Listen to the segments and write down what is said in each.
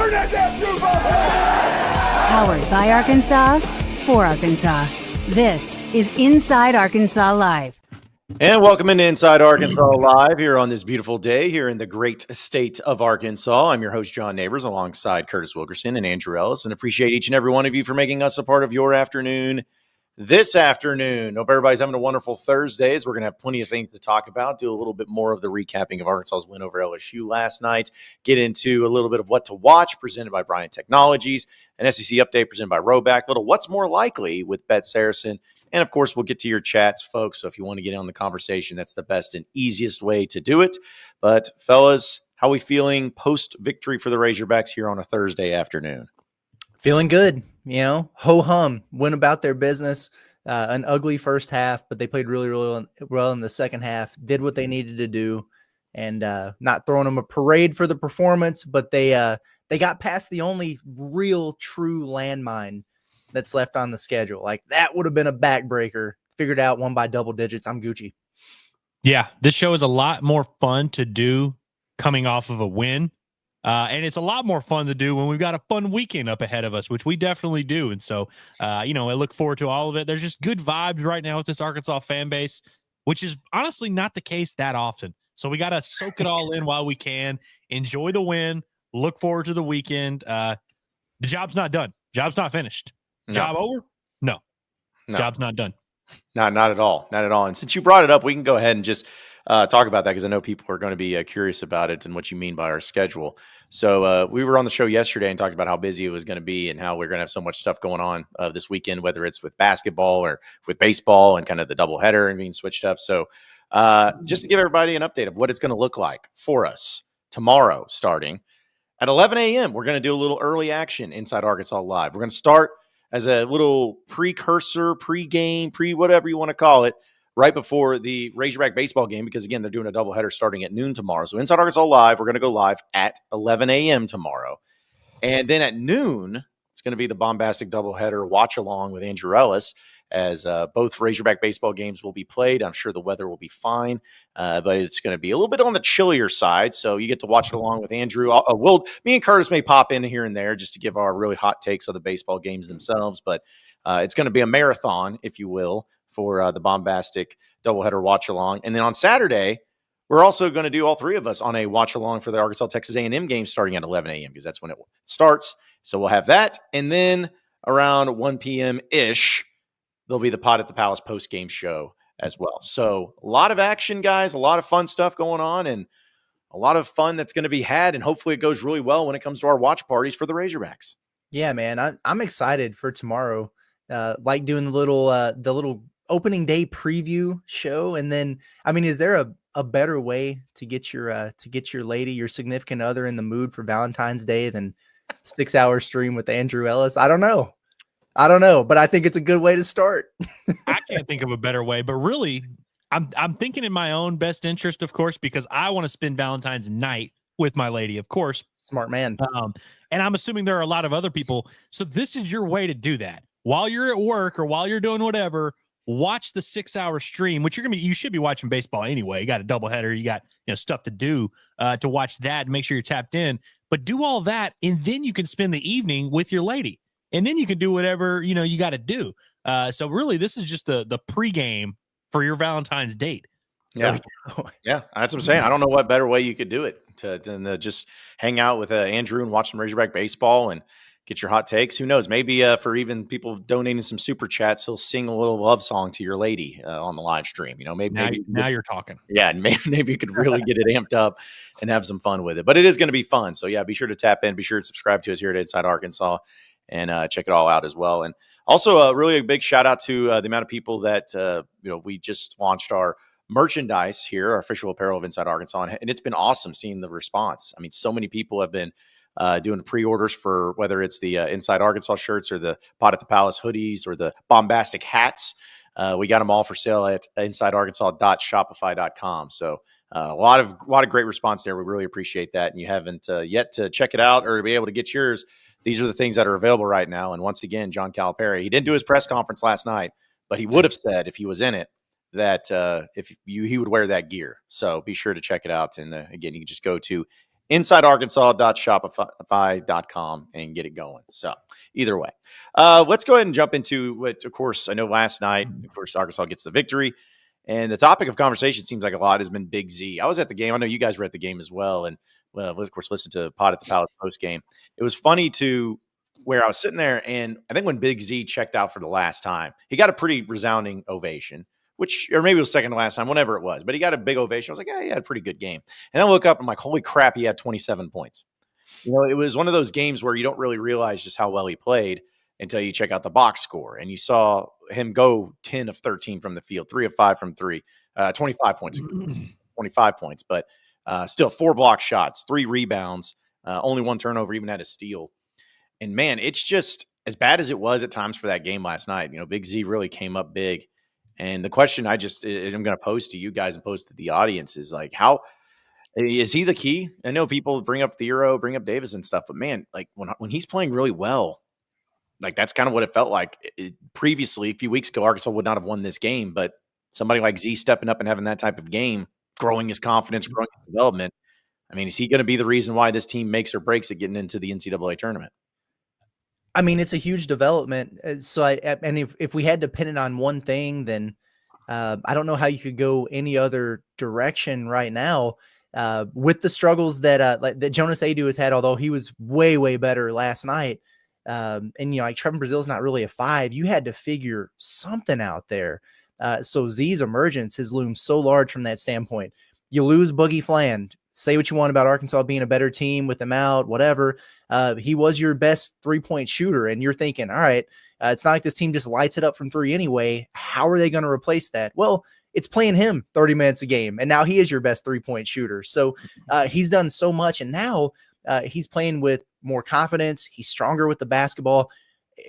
Turn that damn juice on! Powered by Arkansas, for Arkansas. This is Inside Arkansas Live. And welcome into Inside Arkansas Live here on this beautiful day here in the great state of Arkansas. I'm your host, John Neighbors, alongside Curtis Wilkerson and Andrew Ellis, and appreciate each and every one of you for making us a part of your afternoon this afternoon. Hope everybody's having a wonderful Thursday. We're going to have plenty of things to talk about, do a little bit more of the recapping of Arkansas's win over LSU last night, get into a little bit of what to watch presented by Bryant Technologies, an SEC update presented by Rhoback, a little what's more likely with BetSaracen. And, of course, we'll get to your chats, folks. So if you want to get on the conversation, that's the best and easiest way to do it. But, fellas, how are we feeling post-victory for the Razorbacks here on a Thursday afternoon? Feeling good, ho-hum, went about their business. An ugly first half, but they played really, really well in the second half, did what they needed to do, and not throwing them a parade for the performance, but they got past the only real, true landmine that's left on the schedule. Like, that would have been a backbreaker. Figured out, won by double digits. I'm Gucci. Yeah, this show is a lot more fun to do coming off of a win. And it's a lot more fun to do when we've got a fun weekend up ahead of us, which we definitely do. And so, I look forward to all of it. There's just good vibes right now with this Arkansas fan base, which is honestly not the case that often. So we got to soak it all in while we can. Enjoy the win. Look forward to the weekend. The job's not done. Job's not finished. No. Job over? No. Job's not done. Not at all. Not at all. And since you brought it up, we can go ahead and just talk about that because I know people are going to be curious about it and what you mean by our schedule. So we were on the show yesterday and talked about how busy it was going to be and how we're going to have so much stuff going on this weekend, whether it's with basketball or with baseball and kind of the doubleheader and being switched up. So just to give everybody an update of what it's going to look like for us tomorrow starting at 11 a.m., we're going to do a little early action inside Arkansas Live. We're going to start as a little precursor, pre-game, whatever you want to call it, right before the Razorback baseball game, because, again, they're doing a doubleheader starting at noon tomorrow. So Inside Arkansas Live, we're going to go live at 11 a.m. tomorrow. And then at noon, it's going to be the bombastic doubleheader watch-along with Andrew Ellis, as both Razorback baseball games will be played. I'm sure the weather will be fine, but it's going to be a little bit on the chillier side, so you get to watch it along with Andrew. Me and Curtis may pop in here and there just to give our really hot takes of the baseball games themselves, but it's going to be a marathon, if you will, for the bombastic doubleheader watch-along. And then on Saturday, we're also going to do all three of us on a watch-along for the Arkansas-Texas A&M game starting at 11 a.m. because that's when it starts. So we'll have that. And then around 1 p.m.-ish, there'll be the Pod at the Palace post-game show as well. So a lot of action, guys, a lot of fun stuff going on, and a lot of fun that's going to be had, and hopefully it goes really well when it comes to our watch parties for the Razorbacks. Yeah, man, I'm excited for tomorrow. Like doing the little opening day preview show, and then, I mean, is there a better way to get your lady, your significant other, in the mood for Valentine's Day than 6 hour stream with Andrew Ellis? I don't know, but I think it's a good way to start. I can't think of a better way, but really, I'm thinking in my own best interest, of course, because I want to spend Valentine's night with my lady, of course. Smart man. And I'm assuming there are a lot of other people. So this is your way to do that. While you're at work or while you're doing whatever, watch the 6 hour stream, which you should be watching baseball anyway. You got a doubleheader, you got stuff to do to watch that and make sure you're tapped in. But do all that, and then you can spend the evening with your lady. And then you can do whatever, you got to do. So really, this is just the pregame for your Valentine's date. Yeah. Yeah. That's what I'm saying. I don't know what better way you could do it than to just hang out with Andrew and watch some Razorback baseball and get your hot takes. Who knows? Maybe for even people donating some super chats, he'll sing a little love song to your lady on the live stream. Maybe now you're talking. Yeah. Maybe you could really get it amped up and have some fun with it, but it is going to be fun. So yeah, be sure to tap in, be sure to subscribe to us here at Inside Arkansas, and check it all out as well. And also really a big shout out to the amount of people that, we just launched our merchandise here, our official apparel of Inside Arkansas. And it's been awesome seeing the response. I mean, so many people have been doing pre-orders for whether it's the Inside Arkansas shirts or the Pod at the Palace hoodies or the bombastic hats. We got them all for sale at insidearkansas.shopify.com. So a lot of great response there. We really appreciate that. And you haven't yet to check it out or to be able to get yours. These are the things that are available right now. And once again, John Calipari, he didn't do his press conference last night, but he would have said if he was in it that he would wear that gear. So be sure to check it out. And again, you can just go to InsideArkansas.shopify.com and get it going. So either way, let's go ahead and jump into what, of course, I know last night, of course, Arkansas gets the victory. And the topic of conversation seems like a lot has been Big Z. I was at the game. I know you guys were at the game as well. And, well, of course, listen to Pod at the Palace post game. It was funny to where I was sitting there. And I think when Big Z checked out for the last time, he got a pretty resounding ovation, or maybe it was second to last time, whatever it was. But he got a big ovation. I was like, yeah, he had a pretty good game. And I look up, I'm like, holy crap, he had 27 points. It was one of those games where you don't really realize just how well he played until you check out the box score. And you saw him go 10 of 13 from the field, 3 of 5 from 3, 25 points, 25 points. But still 4 block shots, 3 rebounds, only 1 turnover, even had a steal. And, man, it's just as bad as it was at times for that game last night. Big Z really came up big. And the question I'm going to pose to you guys and pose to the audience is, like, how is he the key? I know people bring up Theoro, bring up Davis and stuff, but, man, like, when he's playing really well, like, that's kind of what it felt like. Previously, a few weeks ago, Arkansas would not have won this game, but somebody like Z stepping up and having that type of game, growing his confidence, growing his development, I mean, is he going to be the reason why this team makes or breaks it getting into the NCAA tournament? I mean, it's a huge development. So if we had to pin it on one thing, then I don't know how you could go any other direction right now with the struggles that Jonas Adu has had, although he was way, way better last night. And, like Trevin Brazil's not really a 5. You had to figure something out there. So Z's emergence has loomed so large from that standpoint. You lose Boogie Fland. Say what you want about Arkansas being a better team with him out, whatever. He was your best 3-point shooter, and you're thinking, all right, it's not like this team just lights it up from 3 anyway. How are they going to replace that? Well, it's playing him 30 minutes a game, and now he is your best 3-point shooter. So he's done so much, and now he's playing with more confidence. He's stronger with the basketball.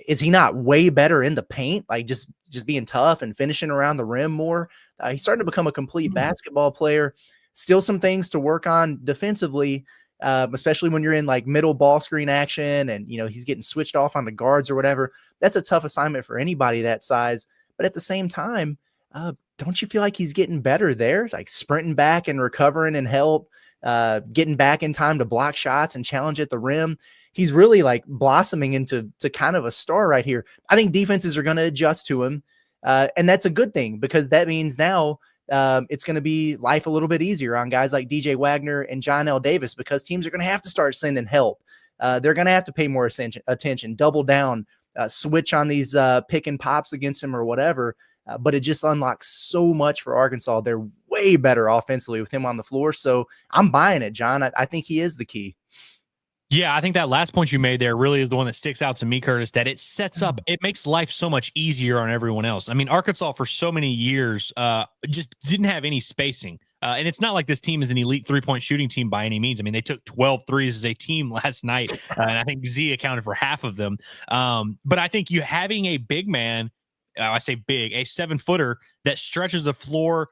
Is he not way better in the paint, like just being tough and finishing around the rim more? He's starting to become a complete basketball player. Still some things to work on defensively, especially when you're in like middle ball screen action and, he's getting switched off on the guards or whatever. That's a tough assignment for anybody that size. But at the same time, don't you feel like he's getting better there? Like sprinting back and recovering and help, getting back in time to block shots and challenge at the rim. He's really like blossoming into kind of a star right here. I think defenses are going to adjust to him. And that's a good thing because that means now it's going to be life a little bit easier on guys like DJ Wagner and John L. Davis because teams are going to have to start sending help. They're going to have to pay more attention, double down, switch on these pick and pops against him or whatever. But it just unlocks so much for Arkansas. They're way better offensively with him on the floor. So I'm buying it, John. I think he is the key. Yeah, I think that last point you made there really is the one that sticks out to me, Curtis, that it sets up, it makes life so much easier on everyone else. I mean, Arkansas for so many years just didn't have any spacing. And it's not like this team is an elite 3-point shooting team by any means. I mean, they took 12 threes as a team last night, and I think Z accounted for half of them. But I think you having a big man, I say big, a 7-footer that stretches the floor,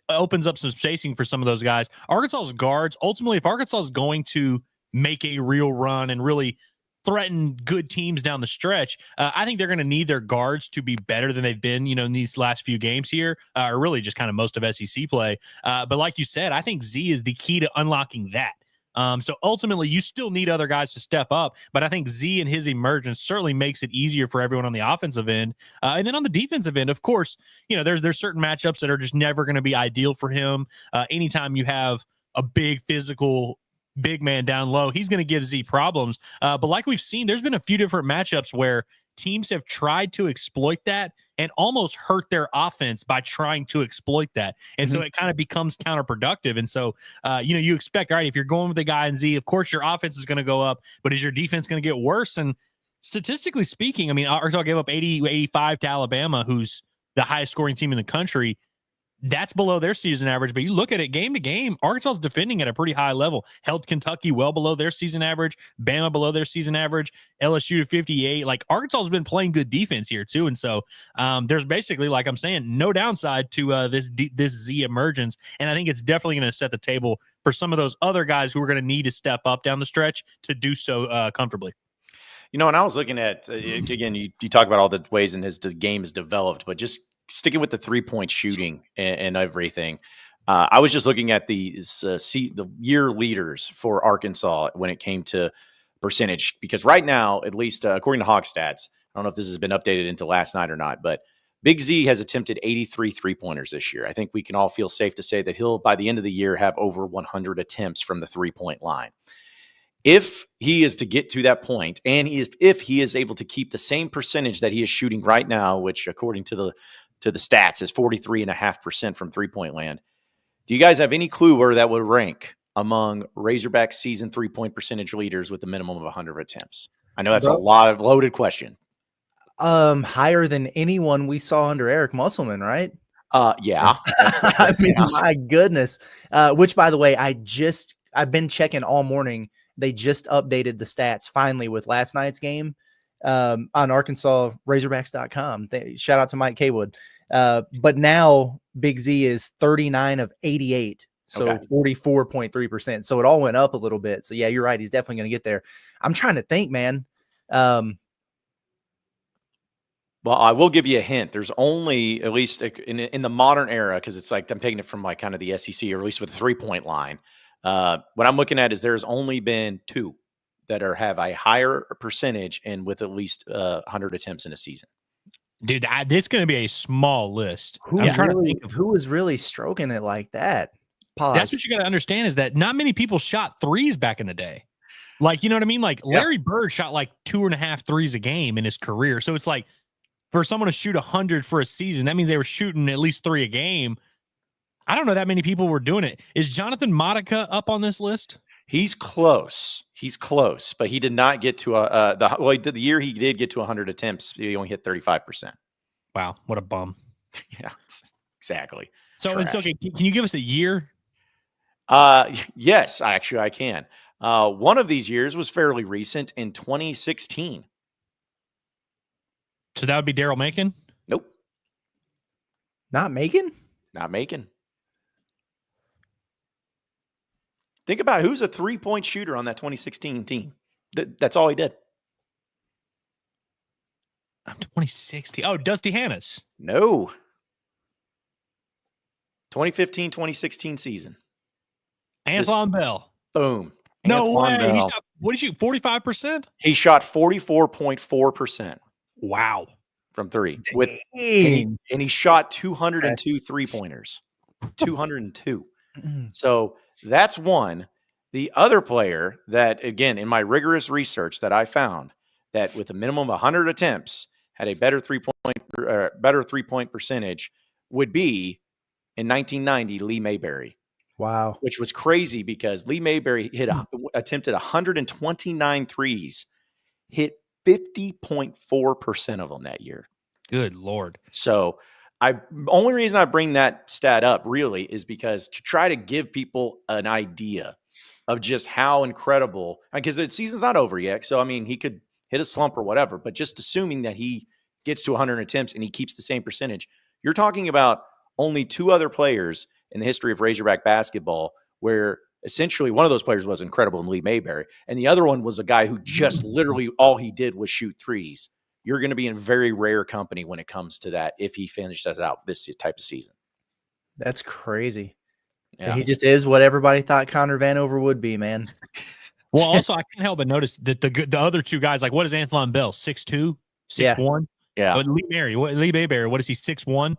opens up some spacing for some of those guys. Arkansas's guards, ultimately, if Arkansas is going to make a real run and really threaten good teams down the stretch, I think they're going to need their guards to be better than they've been, in these last few games here, or really just kind of most of SEC play. But like you said, I think Z is the key to unlocking that. So ultimately, you still need other guys to step up, but I think Z and his emergence certainly makes it easier for everyone on the offensive end. And then on the defensive end, of course, there's certain matchups that are just never going to be ideal for him. Anytime you have a big physical big man down low, he's going to give Z problems. But like we've seen, there's been a few different matchups where teams have tried to exploit that and almost hurt their offense by trying to exploit that. And so it kind of becomes counterproductive. And so, you expect, all right, if you're going with a guy in Z, of course your offense is going to go up, but is your defense going to get worse? And statistically speaking, I mean, Arkansas gave up 85 to Alabama, who's the highest scoring team in the country. That's below their season average, but you look at it game to game, Arkansas's defending at a pretty high level. Held Kentucky well below their season average, Bama below their season average, LSU to 58. Like, Arkansas's been playing good defense here too, and so there's basically, like I'm saying, no downside to this Z emergence, and I think it's definitely going to set the table for some of those other guys who are going to need to step up down the stretch to do so comfortably. And I was looking at, again, you talk about all the ways in his game is developed, but just sticking with the 3-point shooting and everything. I was just looking at the year leaders for Arkansas when it came to percentage, because right now, at least according to Hogs stats, I don't know if this has been updated into last night or not, but Big Z has attempted 83 three-pointers this year. I think we can all feel safe to say that he'll, by the end of the year, have over 100 attempts from the three-point line. If he is to get to that point, and if he is able to keep the same percentage that he is shooting right now, which according to the stats is 43.5% from three-point land, do you guys have any clue where that would rank among Razorback season three-point percentage leaders with a minimum of 100 attempts? I know that's a lot of loaded question. Higher than anyone we saw under Eric Musselman, right? Yeah. I mean, my goodness. Which, by the way, I've been checking all morning. They just updated the stats finally with last night's game on ArkansasRazorbacks.com. Shout out to Mike Kaywood. But now Big Z is 39 of 88. So 44.3%. So it all went up a little bit. So yeah, you're right. He's definitely going to get there. I'm trying to think, man. Well, I will give you a hint. There's only, at least in the modern era, because it's like I'm taking it from like kind of the SEC, or at least with the three-point line. What I'm looking at is there's only been two that have a higher percentage and with at least 100 attempts in a season. Dude, it's going to be a small list. I'm trying to think of who was really stroking it like that. Pause. That's what you got to understand, is that not many people shot threes back in the day. Like, you know what I mean? Like Larry Bird shot like 2.5 threes a game in his career. So it's like, for someone to shoot 100 for a season, that means they were shooting at least 3 a game. I don't know that many people were doing it. Is Jonathan Modica up on this list? He's close. But he did not get to the year he did get to 100 attempts. He only hit 35%. Wow, what a bum. Yeah, exactly. So it's okay. Can you give us a year? Yes, actually I can. One of these years was fairly recent, in 2016. So that would be Daryl Macon? Nope. Not Macon? Not Macon. Think about who's a three-point shooter on that 2016 team. That's all he did. 2016. Oh, Dusty Hannes. No. 2015-2016 season. Antoine Bell. Boom. No Antoine way. Bell. What did you, 45%? He shot 44.4%. Wow. From three. And he shot 202 three-pointers. 202. So that's one. The other player that, again, in my rigorous research that I found, that with a minimum of 100 attempts had a better three-point percentage would be, in 1990, Lee Mayberry. Wow. Which was crazy because Lee Mayberry attempted 129 threes, hit 50.4% of them that year. Good Lord. So only reason I bring that stat up really is because to try to give people an idea of just how incredible, because the season's not over yet. So, I mean, he could hit a slump or whatever, but just assuming that he gets to 100 attempts and he keeps the same percentage, you're talking about only 2 other players in the history of Razorback basketball where essentially one of those players was incredible in Lee Mayberry, and the other one was a guy who just literally all he did was shoot threes. You're going to be in very rare company when it comes to that if he finishes out this type of season. That's crazy. Yeah. He just is what everybody thought Connor Vanover would be, man. Well, also, I can't help but notice that the other 2 guys, like, what is Antoine Bell? 6'2", 6'1"? Yeah. Lee Mayberry, what is he, 6'1"?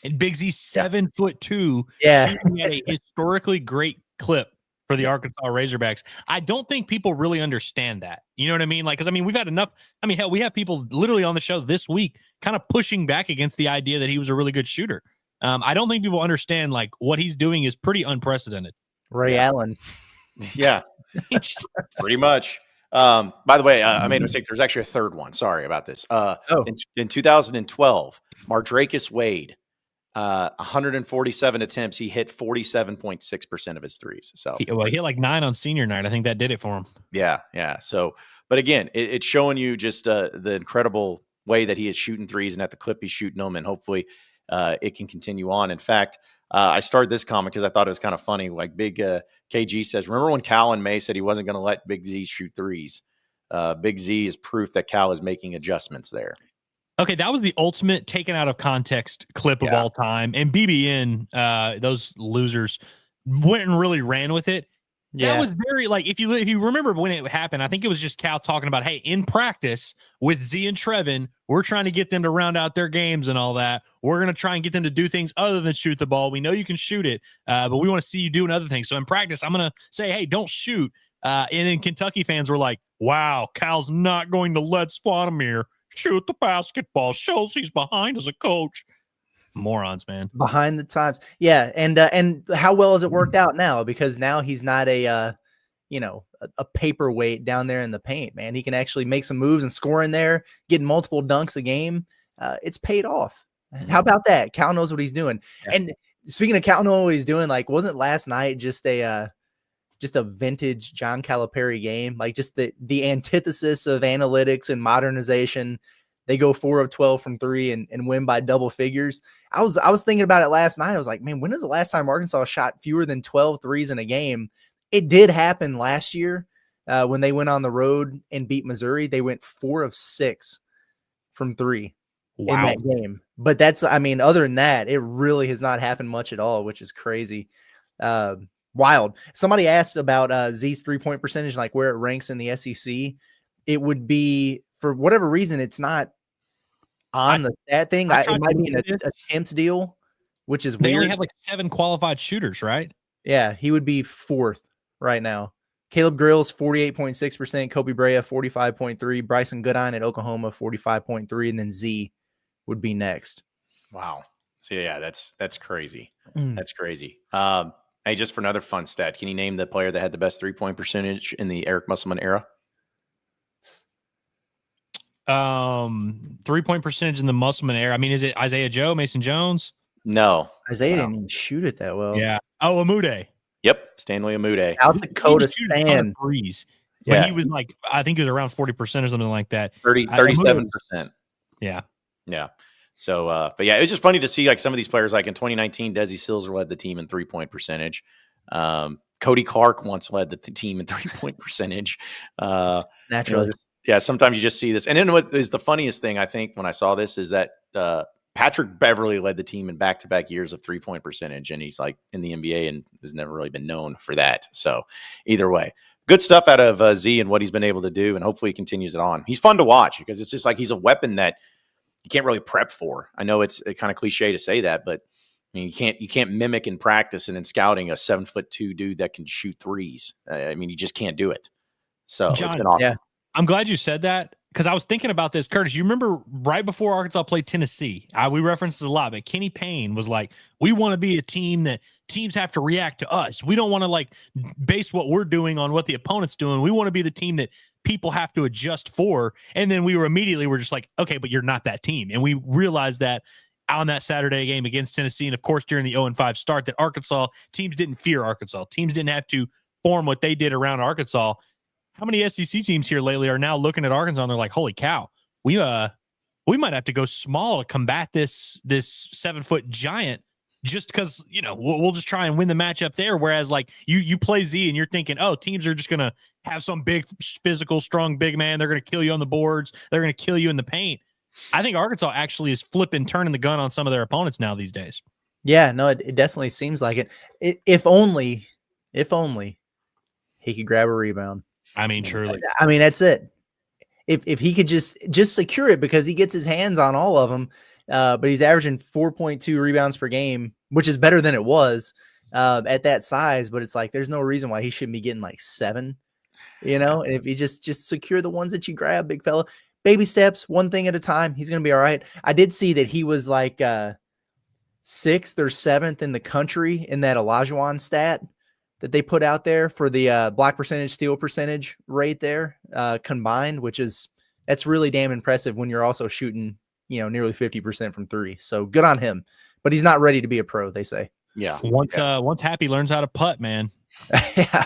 And Big Z, 7'2". Yeah. Shooting at a historically great clip for the Arkansas Razorbacks. I don't think people really understand that. You know what I mean? Like, because I mean, we've had enough. I mean, hell, we have people literally on the show this week kind of pushing back against the idea that he was a really good shooter. I don't think people understand like what he's doing is pretty unprecedented. Ray Allen. Yeah, pretty much. By the way, I made a mistake. There's actually a third one. Sorry about this. In 2012, Mardrakus Wade, 147 attempts. He hit 47.6% of his threes. So he hit like 9 on senior night. I think that did it for him. Yeah. So, but again, it's showing you just the incredible way that he is shooting threes and at the clip he's shooting them, and hopefully it can continue on. In fact, I started this comment because I thought it was kind of funny. Like Big KG says, remember when Cal and May said he wasn't going to let Big Z shoot threes? Big Z is proof that Cal is making adjustments there. Okay, that was the ultimate taken out of context clip of all time. And BBN, those losers, went and really ran with it. That was very like if you remember when it happened, I think it was just Cal talking about, hey, in practice with Z and Trevin, we're trying to get them to round out their games and all that. We're going to try and get them to do things other than shoot the ball. We know you can shoot it, but we want to see you doing other things. So in practice, I'm going to say, hey, don't shoot. And then Kentucky fans were like, wow, Cal's not going to let Zvonimir shoot the basketball. Shows he's behind as a coach. Morons, man. Behind the times. Yeah. And how well has it worked out now? Because now he's not a paperweight down there in the paint, man. He can actually make some moves and score in there, getting multiple dunks a game. It's paid off. How about that? Cal knows what he's doing. Yeah. And speaking of Cal knowing what he's doing, like, wasn't last night just a vintage John Calipari game? Like, just the antithesis of analytics and modernization. They go 4 of 12 from 3 and win by double figures. I was thinking about it last night. I was like, man, when is the last time Arkansas shot fewer than 12 threes in a game? It did happen last year when they went on the road and beat Missouri. They went 4 of 6 from 3 in that game. But other than that, it really has not happened much at all, which is crazy. Wild. Somebody asked about Z's 3-point percentage, like where it ranks in the SEC. It would be, for whatever reason, it's not on the stat thing. It might be an attempts deal, which is weird. They only have like 7 qualified shooters, right? Yeah, he would be 4th right now. Caleb Grills, 48.6%. Kobe Brea, 45.3%. Bryson Goodine at Oklahoma, 45.3%. And then Z would be next. Wow. So, yeah, that's crazy. That's crazy. Hey, just for another fun stat, can you name the player that had the best 3-point percentage in the Eric Musselman era? 3-point percentage in the Musselman era. I mean, is it Isaiah Joe, Mason Jones? No. Isaiah didn't even shoot it that well. Yeah. Oh, Amude. Yep. Stanley Amude. South Dakota Stan. Yeah. He was like, I think he was around 40% or something like that. 37%. Yeah. Yeah. So, but yeah, it was just funny to see like some of these players, like in 2019, Desi Sills led the team in 3-point percentage. Cody Clark once led the team in 3-point percentage. Naturally. Yeah, sometimes you just see this. And then what is the funniest thing, I think, when I saw this is that Patrick Beverly led the team in back-to-back years of 3-point percentage, and he's like in the NBA and has never really been known for that. So either way, good stuff out of Z and what he's been able to do, and hopefully he continues it on. He's fun to watch because it's just like he's a weapon that you can't really prep for. I know it's kind of cliche to say that, but I mean, you can't mimic in practice and in scouting a 7'2" dude that can shoot threes. I mean, you just can't do it. So John, it's been awesome. Yeah. I'm glad you said that because I was thinking about this. Curtis, you remember right before Arkansas played Tennessee, we referenced this a lot, but Kenny Payne was like, we want to be a team that teams have to react to us. We don't want to like base what we're doing on what the opponent's doing. We want to be the team that people have to adjust for. And then we're just like, okay, but you're not that team. And we realized that on that Saturday game against Tennessee. And of course, during the 0-5 start, that Arkansas teams didn't fear Arkansas. Teams didn't have to form what they did around Arkansas. How many SEC teams here lately are now looking at Arkansas and they're like, holy cow, we might have to go small to combat this 7-foot giant just because, we'll just try and win the matchup there. Whereas like you play Z and you're thinking, oh, teams are just going to have some big physical, strong, big man. They're going to kill you on the boards. They're going to kill you in the paint. I think Arkansas actually is turning the gun on some of their opponents now these days. Yeah, no, it definitely seems like it. If only he could grab a rebound. I mean, truly. I mean, that's it. If he could just secure it, because he gets his hands on all of them, but he's averaging 4.2 rebounds per game, which is better than it was at that size. But it's like there's no reason why he shouldn't be getting like 7. And if you just secure the ones that you grab, big fella, baby steps, one thing at a time, he's going to be all right. I did see that he was like 6th or 7th in the country in that Olajuwon stat that they put out there for the block percentage, steal percentage rate there combined, that's really damn impressive when you're also shooting, nearly 50% from 3. So good on him, but he's not ready to be a pro, they say. Yeah. Once Happy learns how to putt, man. Yeah.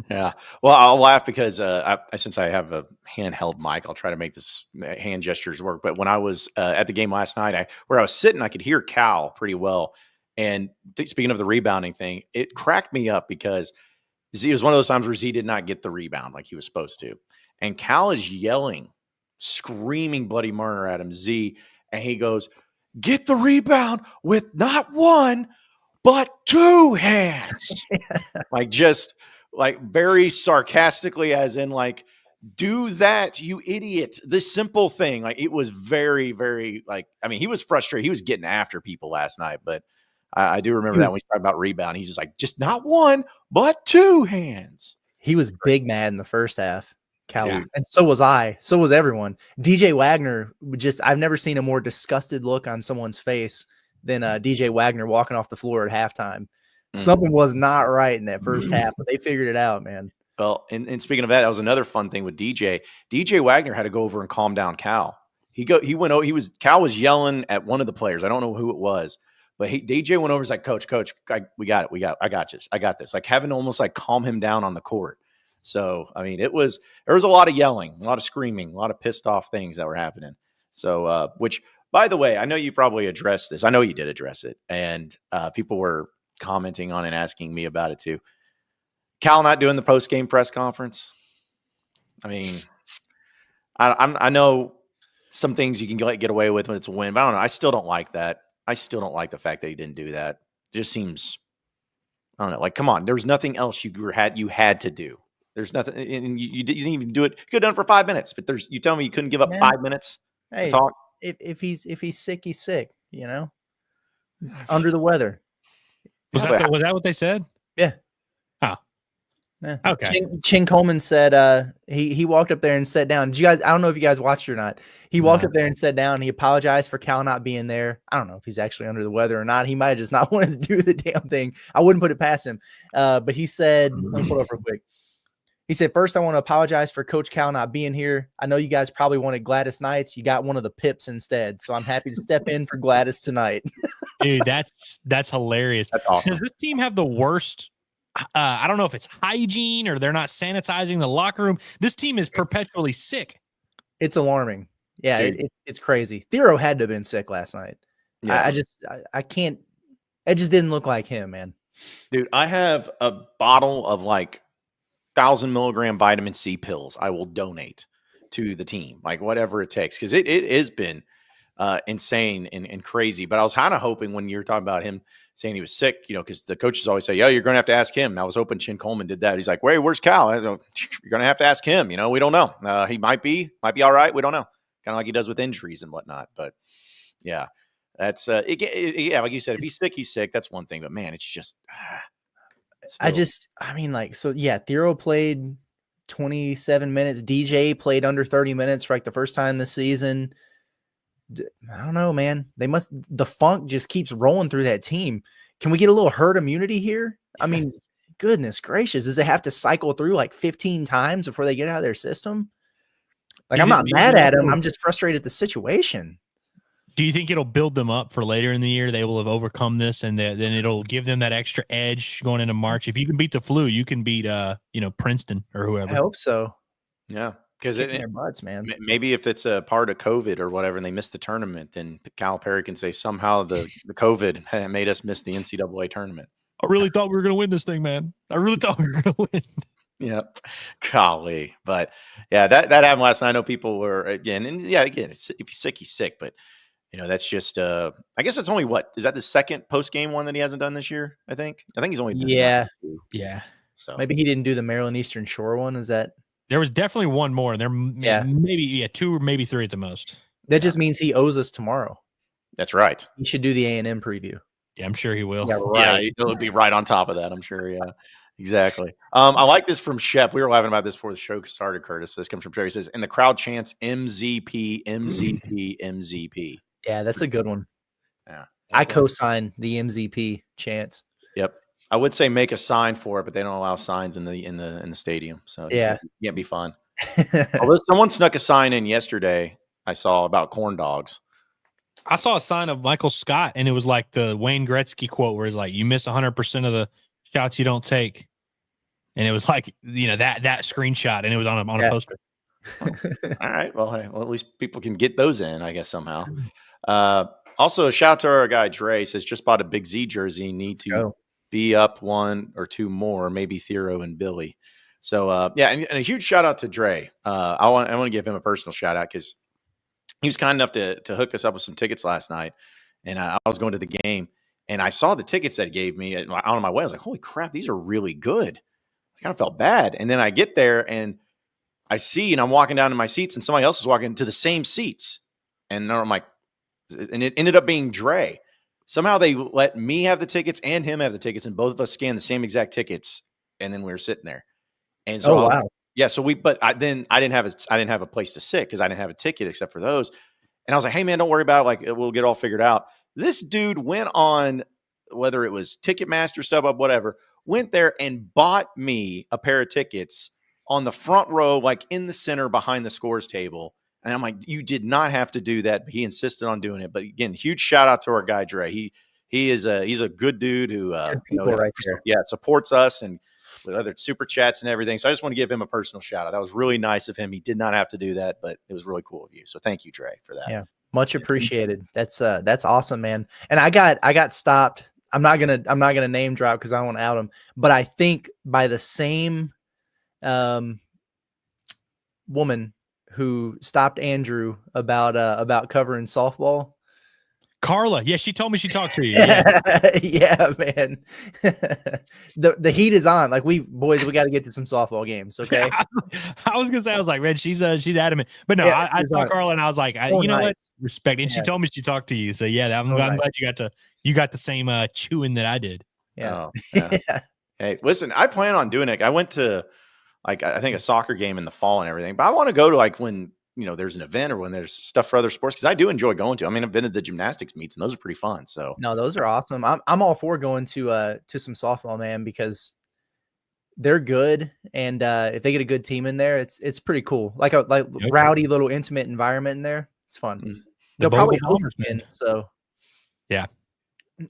Yeah. Well, I'll laugh because since I have a handheld mic, I'll try to make this hand gestures work. But when I was at the game last night, where I was sitting, I could hear Cal pretty well. And speaking of the rebounding thing, it cracked me up because Z was one of those times where Z did not get the rebound like he was supposed to. And Cal is yelling screaming bloody murder at him, Z, and he goes, "Get the rebound with not one, but two hands." Like, just like very sarcastically, as in like, do that, you idiot. This simple thing. Like, it was very, very like, I mean, he was frustrated. He was getting after people last night, but I do remember that when we talked about rebound. He's just like, just not one, but two hands. He was big mad in the first half. Cal Yeah. was, and so was I. So was everyone. DJ Wagner I've never seen a more disgusted look on someone's face than DJ Wagner walking off the floor at halftime. Something was not right in that first half, but they figured it out, man. Well, and speaking of that, that was another fun thing with DJ. DJ Wagner had to go over and calm down Cal. Cal was yelling at one of the players. I don't know who it was, but DJ went over and was like, Coach, we got it. I got this. Like, having to almost like calm him down on the court. So, I mean, there was a lot of yelling, a lot of screaming, a lot of pissed off things that were happening. So, which, by the way, I know you probably addressed this. I know you did address it. And people were commenting on and asking me about it too. Cal not doing the post-game press conference. I mean, I know some things you can get away with when it's a win, but I don't know. I still don't like that. I still don't like the fact that he didn't do that. It just seems, I don't know. Like, come on, there was nothing else you had to do. There's nothing, and you didn't even do it. You could have done it for 5 minutes, but you tell me you couldn't give up 5 minutes to talk. If he's sick, he's sick. You know, he's under the weather. Was that what they said? Yeah. Oh. Yeah. Okay. Chin Coleman said he walked up there and sat down. Did you guys? I don't know if you guys watched it or not. He walked up there and sat down. He apologized for Cal not being there. I don't know if he's actually under the weather or not. He might have just not wanted to do the damn thing. I wouldn't put it past him. But he said, let me pull it up real quick. He said, first, I want to apologize for Coach Cal not being here. I know you guys probably wanted Gladys Knights. You got one of the Pips instead. So I'm happy to step in for Gladys tonight. Dude, that's hilarious. That's awesome. Does this team have the worst? I don't know if it's hygiene or they're not sanitizing the locker room. This team is perpetually sick. It's alarming. Yeah, it's crazy. Theo had to have been sick last night. Yeah. I can't. It just didn't look like him, man. Dude, I have a bottle of like 1,000 milligram vitamin C pills I will donate to the team, like whatever it takes, because it has been insane and crazy. But I was kind of hoping when you were talking about him saying he was sick, because the coaches always say, "Yeah, you're going to have to ask him." And I was hoping Chin Coleman did that. He's like, "Wait, where's Cal?" I go, "You're going to have to ask him. We don't know. He might be all right. We don't know." Kind of like he does with injuries and whatnot. But yeah, that's yeah, like you said, if he's sick, he's sick. That's one thing. But man, it's just. Theo played 27 minutes. DJ played under 30 minutes for like the first time this season. I don't know, man. The funk just keeps rolling through that team. Can we get a little herd immunity here? I mean, goodness gracious. Does it have to cycle through like 15 times before they get out of their system? Like, I'm not mad at them. I'm just frustrated at the situation. Do you think it'll build them up for later in the year? They will have overcome this, and then it'll give them that extra edge going into March. If you can beat the flu, you can beat Princeton or whoever. I hope so. Yeah, because their butts, man. Maybe if it's a part of COVID or whatever, and they miss the tournament, then Cal Perry can say somehow the COVID made us miss the NCAA tournament. I really thought we were going to win this thing, man. I really thought we were going to win. Yep. Golly. But yeah, that happened last night. I know people were again, if he's sick, he's sick. But that's just I guess it's only is that the second post game one that he hasn't done this year? I think he's only done Yeah. So maybe he didn't do the Maryland Eastern Shore one. Is that there was definitely one more, and there maybe 2 or maybe 3 at the most. That just means he owes us tomorrow. That's right. He should do the A&M preview. Yeah, I'm sure he will. Yeah, right. Yeah, it'll be right on top of that, I'm sure. Yeah. Exactly. I like this from Shep. We were laughing about this before the show started, Curtis. This comes from Terry. He says, and the crowd chants MZP, MZP, MZP. Yeah, that's a good one. Yeah. I co-sign the MZP chants. Yep. I would say make a sign for it, but they don't allow signs in the stadium. So yeah, it can't be fun. Although someone snuck a sign in yesterday, I saw about corn dogs. I saw a sign of Michael Scott, and it was like the Wayne Gretzky quote where it's like, you miss 100% of the shots you don't take. And it was like, that screenshot, and it was on a poster. All right. Well, hey, at least people can get those in, I guess, somehow. Also, a shout out to our guy, Dre, says, just bought a Big Z jersey. Need to be up 1 or 2 more, maybe Theo and Billy. So yeah, and a huge shout out to Dre. I want to give him a personal shout out because he was kind enough to hook us up with some tickets last night, and I was going to the game, and I saw the tickets that he gave me out on my way. I was like, holy crap, these are really good. I kind of felt bad, and then I get there and I see, and I'm walking down to my seats, and somebody else is walking to the same seats, and I'm like, and it ended up being Dre. Somehow they let me have the tickets and him have the tickets, and both of us scanned the same exact tickets, and then we were sitting there. And so, wow. Yeah. So I didn't have a place to sit because I didn't have a ticket except for those. And I was like, hey man, don't worry about it. Like, we'll get it all figured out. This dude went on, whether it was Ticketmaster, StubHub, whatever, went there and bought me a pair of tickets on the front row, like in the center behind the scores table. And I'm like, you did not have to do that. But he insisted on doing it. But again, huge shout out to our guy, Dre. He's a good dude who, right there. Yeah, supports us and with other super chats and everything. So I just want to give him a personal shout out. That was really nice of him. He did not have to do that, but it was really cool of you. So thank you, Dre, for that. Yeah, much appreciated. That's awesome, man. And I got stopped. I'm not gonna name drop because I don't want to out him, but I think by the same woman who stopped Andrew about covering softball. Carla. Yeah, she told me she talked to you. Yeah, yeah, man. the heat is on. Like, we got to get to some softball games. Okay. I was gonna say, I was like, man, she's adamant, but no, Yeah, I saw Carla and I was like, so you know nice. what, respect. And she told me she talked to you. So yeah, I'm glad you got the same chewing that I did. Yeah. Oh, yeah. Hey, listen, I plan on doing it. I went to like, I think a soccer game in the fall and everything, but I want to go to like when, there's an event or when there's stuff for other sports. Cause I do enjoy going to, I mean, I've been to the gymnastics meets and those are pretty fun. So No, those are awesome. I'm all for going to some softball, man, because they're good. And if they get a good team in there, it's pretty cool. Like a rowdy little intimate environment in there. It's fun. Mm-hmm. They'll probably host again. So yeah.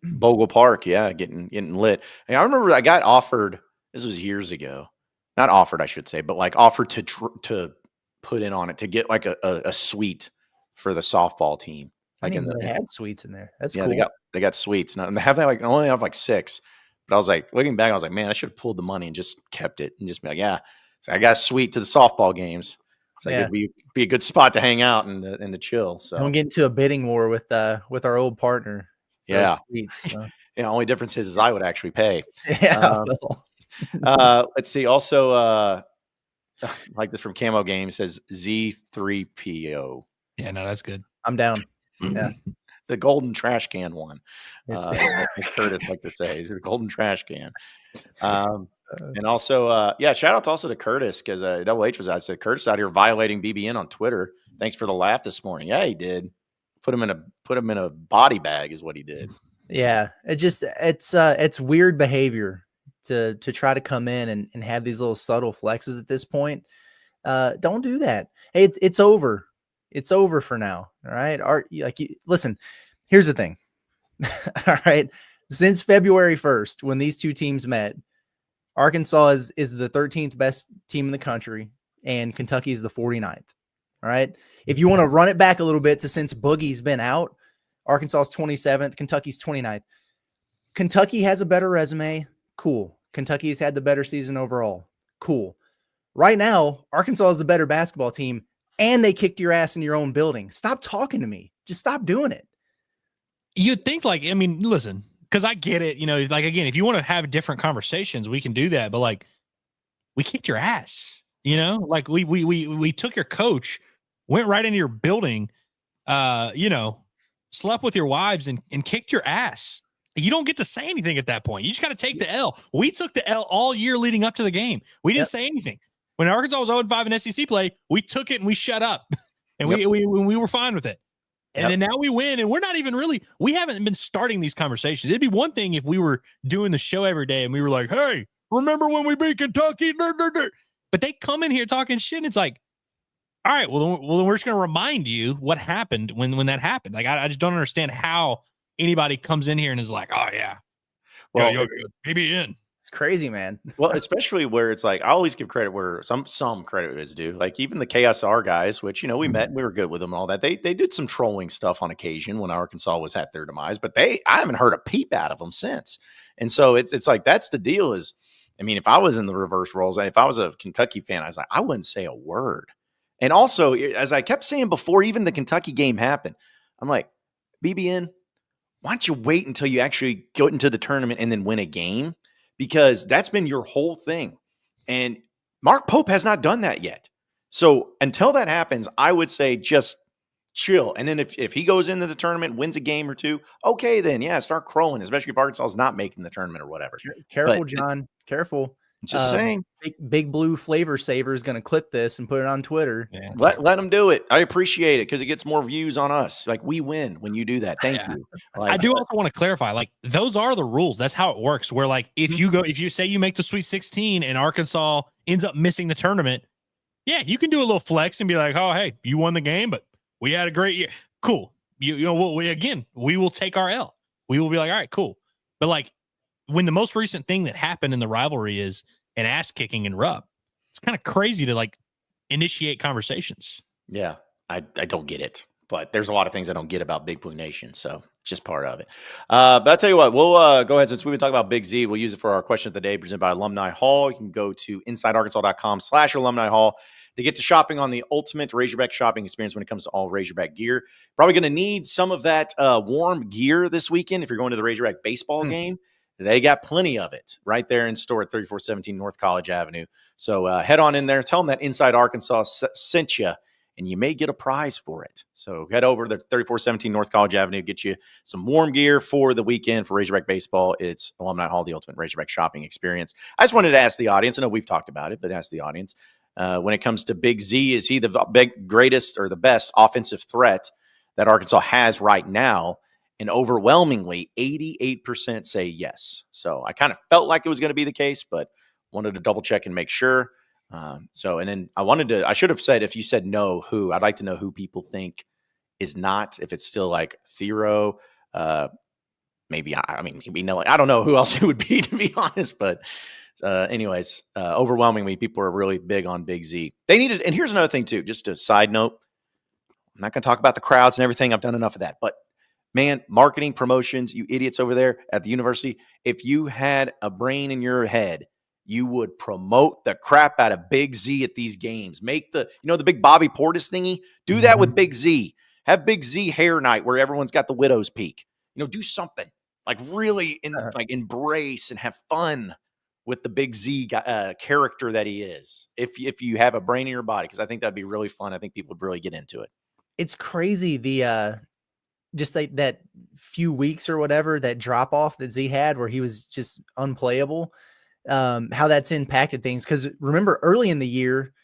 Bogle Park. Yeah. Getting lit. And I remember I got offered, this was years ago, not offered, I should say, but like offered to put in on it to get like a suite for the softball team. Like they had suites in there. That's yeah, cool. They got suites. And they have that I only have like 6. But I was like, looking back, I was like, man, I should have pulled the money and just kept it and just be like, yeah. So I got a suite to the softball games. It's like it'd be a good spot to hang out and to chill. So don't get into a bidding war with our old partner. Yeah. Suites, so. Yeah. Only difference is I would actually pay. Yeah. Let's see. Also, like this from Camo Game says Z3PO. Yeah, no, that's good. I'm down. Yeah. The golden trash can one. Curtis like to say he's the golden trash can. And also, shout out also to Curtis because Double H was out. Said Curtis out here violating BBN on Twitter. Thanks for the laugh this morning. Yeah, he did. Put him in a body bag is what he did. Yeah, it's weird behavior to try to come in and have these little subtle flexes at this point. Don't do that. Hey, it's over. It's over for now. All right. Listen, here's the thing. All right. Since February 1st, when these two teams met, Arkansas is the 13th best team in the country and Kentucky is the 49th. All right. If you want to run it back a little bit to since Boogie's been out, Arkansas is 27th, Kentucky's 29th. Kentucky has a better resume. Cool. Kentucky has had the better season overall. Cool. Right now, Arkansas is the better basketball team, and they kicked your ass in your own building. Stop talking to me. Just stop doing it. You'd think listen, because I get it. Again, if you want to have different conversations, we can do that. But we kicked your ass. We took your coach, went right into your building, slept with your wives and kicked your ass. You don't get to say anything at that point. You just got to take the L. We took the L all year leading up to the game. We didn't say anything. When Arkansas was 0-5 in SEC play, we took it and we shut up. And we were fine with it. And then now we win, and we're not even we haven't been starting these conversations. It'd be one thing if we were doing the show every day and we were like, hey, remember when we beat Kentucky? But they come in here talking shit, and it's like, all right, well, then we're just going to remind you what happened when that happened. Like, I just don't understand how anybody comes in here and is like, oh, yeah. Well, maybe in. It's crazy, man. Well, especially where it's like, I always give credit where some credit is due. Like even the KSR guys, which, we met, we were good with them and all that. They did some trolling stuff on occasion when Arkansas was at their demise, but I haven't heard a peep out of them since. And so it's like, that's the deal is I mean, if I was in the reverse roles, if I was a Kentucky fan, I was like, I wouldn't say a word. And also, as I kept saying before even the Kentucky game happened, I'm like, BBN, why don't you wait until you actually go into the tournament and then win a game? Because that's been your whole thing. And Mark Pope has not done that yet. So until that happens, I would say just chill. And then if he goes into the tournament, wins a game or two, okay, then yeah, start crowing, especially if Arkansas is not making the tournament or whatever. Careful, But John. Careful. Just saying. Big Blue Flavor Saver is going to clip this and put it on Twitter. Yeah. Let them do it. I appreciate it because it gets more views on us. Like, we win when you do that. Thank you. Like, I do also want to clarify, like, those are the rules. That's how it works. Where, like, if you say you make the Sweet 16 and Arkansas ends up missing the tournament, yeah, you can do a little flex and be like, oh, hey, you won the game, but we had a great year. Cool. You know, we will take our L. We will be like, all right, cool. But like, when the most recent thing that happened in the rivalry is an ass kicking in Rub, it's kind of crazy to like initiate conversations. yeah, I don't get it. But there's a lot of things I don't get about Big Blue Nation. So it's just part of it. But I'll tell you what, we'll go ahead. Since we've been talking about Big Z, we'll use it for our question of the day presented by Alumni Hall. You can go to insidearkansas.com/Alumni Hall to get to shopping on the ultimate Razorback shopping experience when it comes to all Razorback gear. Probably going to need some of that warm gear this weekend if you're going to the Razorback baseball game. They got plenty of it right there in store at 3417 North College Avenue. So head on in there. Tell them that Inside Arkansas sent you, and you may get a prize for it. So head over to 3417 North College Avenue, get you some warm gear for the weekend for Razorback baseball. It's Alumni Hall, the ultimate Razorback shopping experience. I just wanted to ask the audience. I know we've talked about it, but ask the audience. When it comes to Big Z, is he the greatest or the best offensive threat that Arkansas has right now? And overwhelmingly, 88% say yes. So I kind of felt like it was going to be the case, but wanted to double check and make sure. And then I should have said, if you said no, who? I'd like to know who people think is not, if it's still like Thero, maybe no, I don't know who else it would be, to be honest, but anyways, overwhelmingly, people are really big on Big Z. They needed, and here's another thing too, just a side note. I'm not going to talk about the crowds and everything. I've done enough of that, but man, marketing, promotions, you idiots over there at the university, if you had a brain in your head, you would promote the crap out of Big Z at these games. Make the big Bobby Portis thingy. Do that with Big Z. Have Big Z hair night where everyone's got the widow's peak. Do something like really embrace and have fun with the Big Z character that he is. If you have a brain in your body, because I think that'd be really fun. I think people would really get into it. It's crazy just that few weeks or whatever, that drop off that Z had where he was just unplayable, how that's impacted things. Because remember early in the year,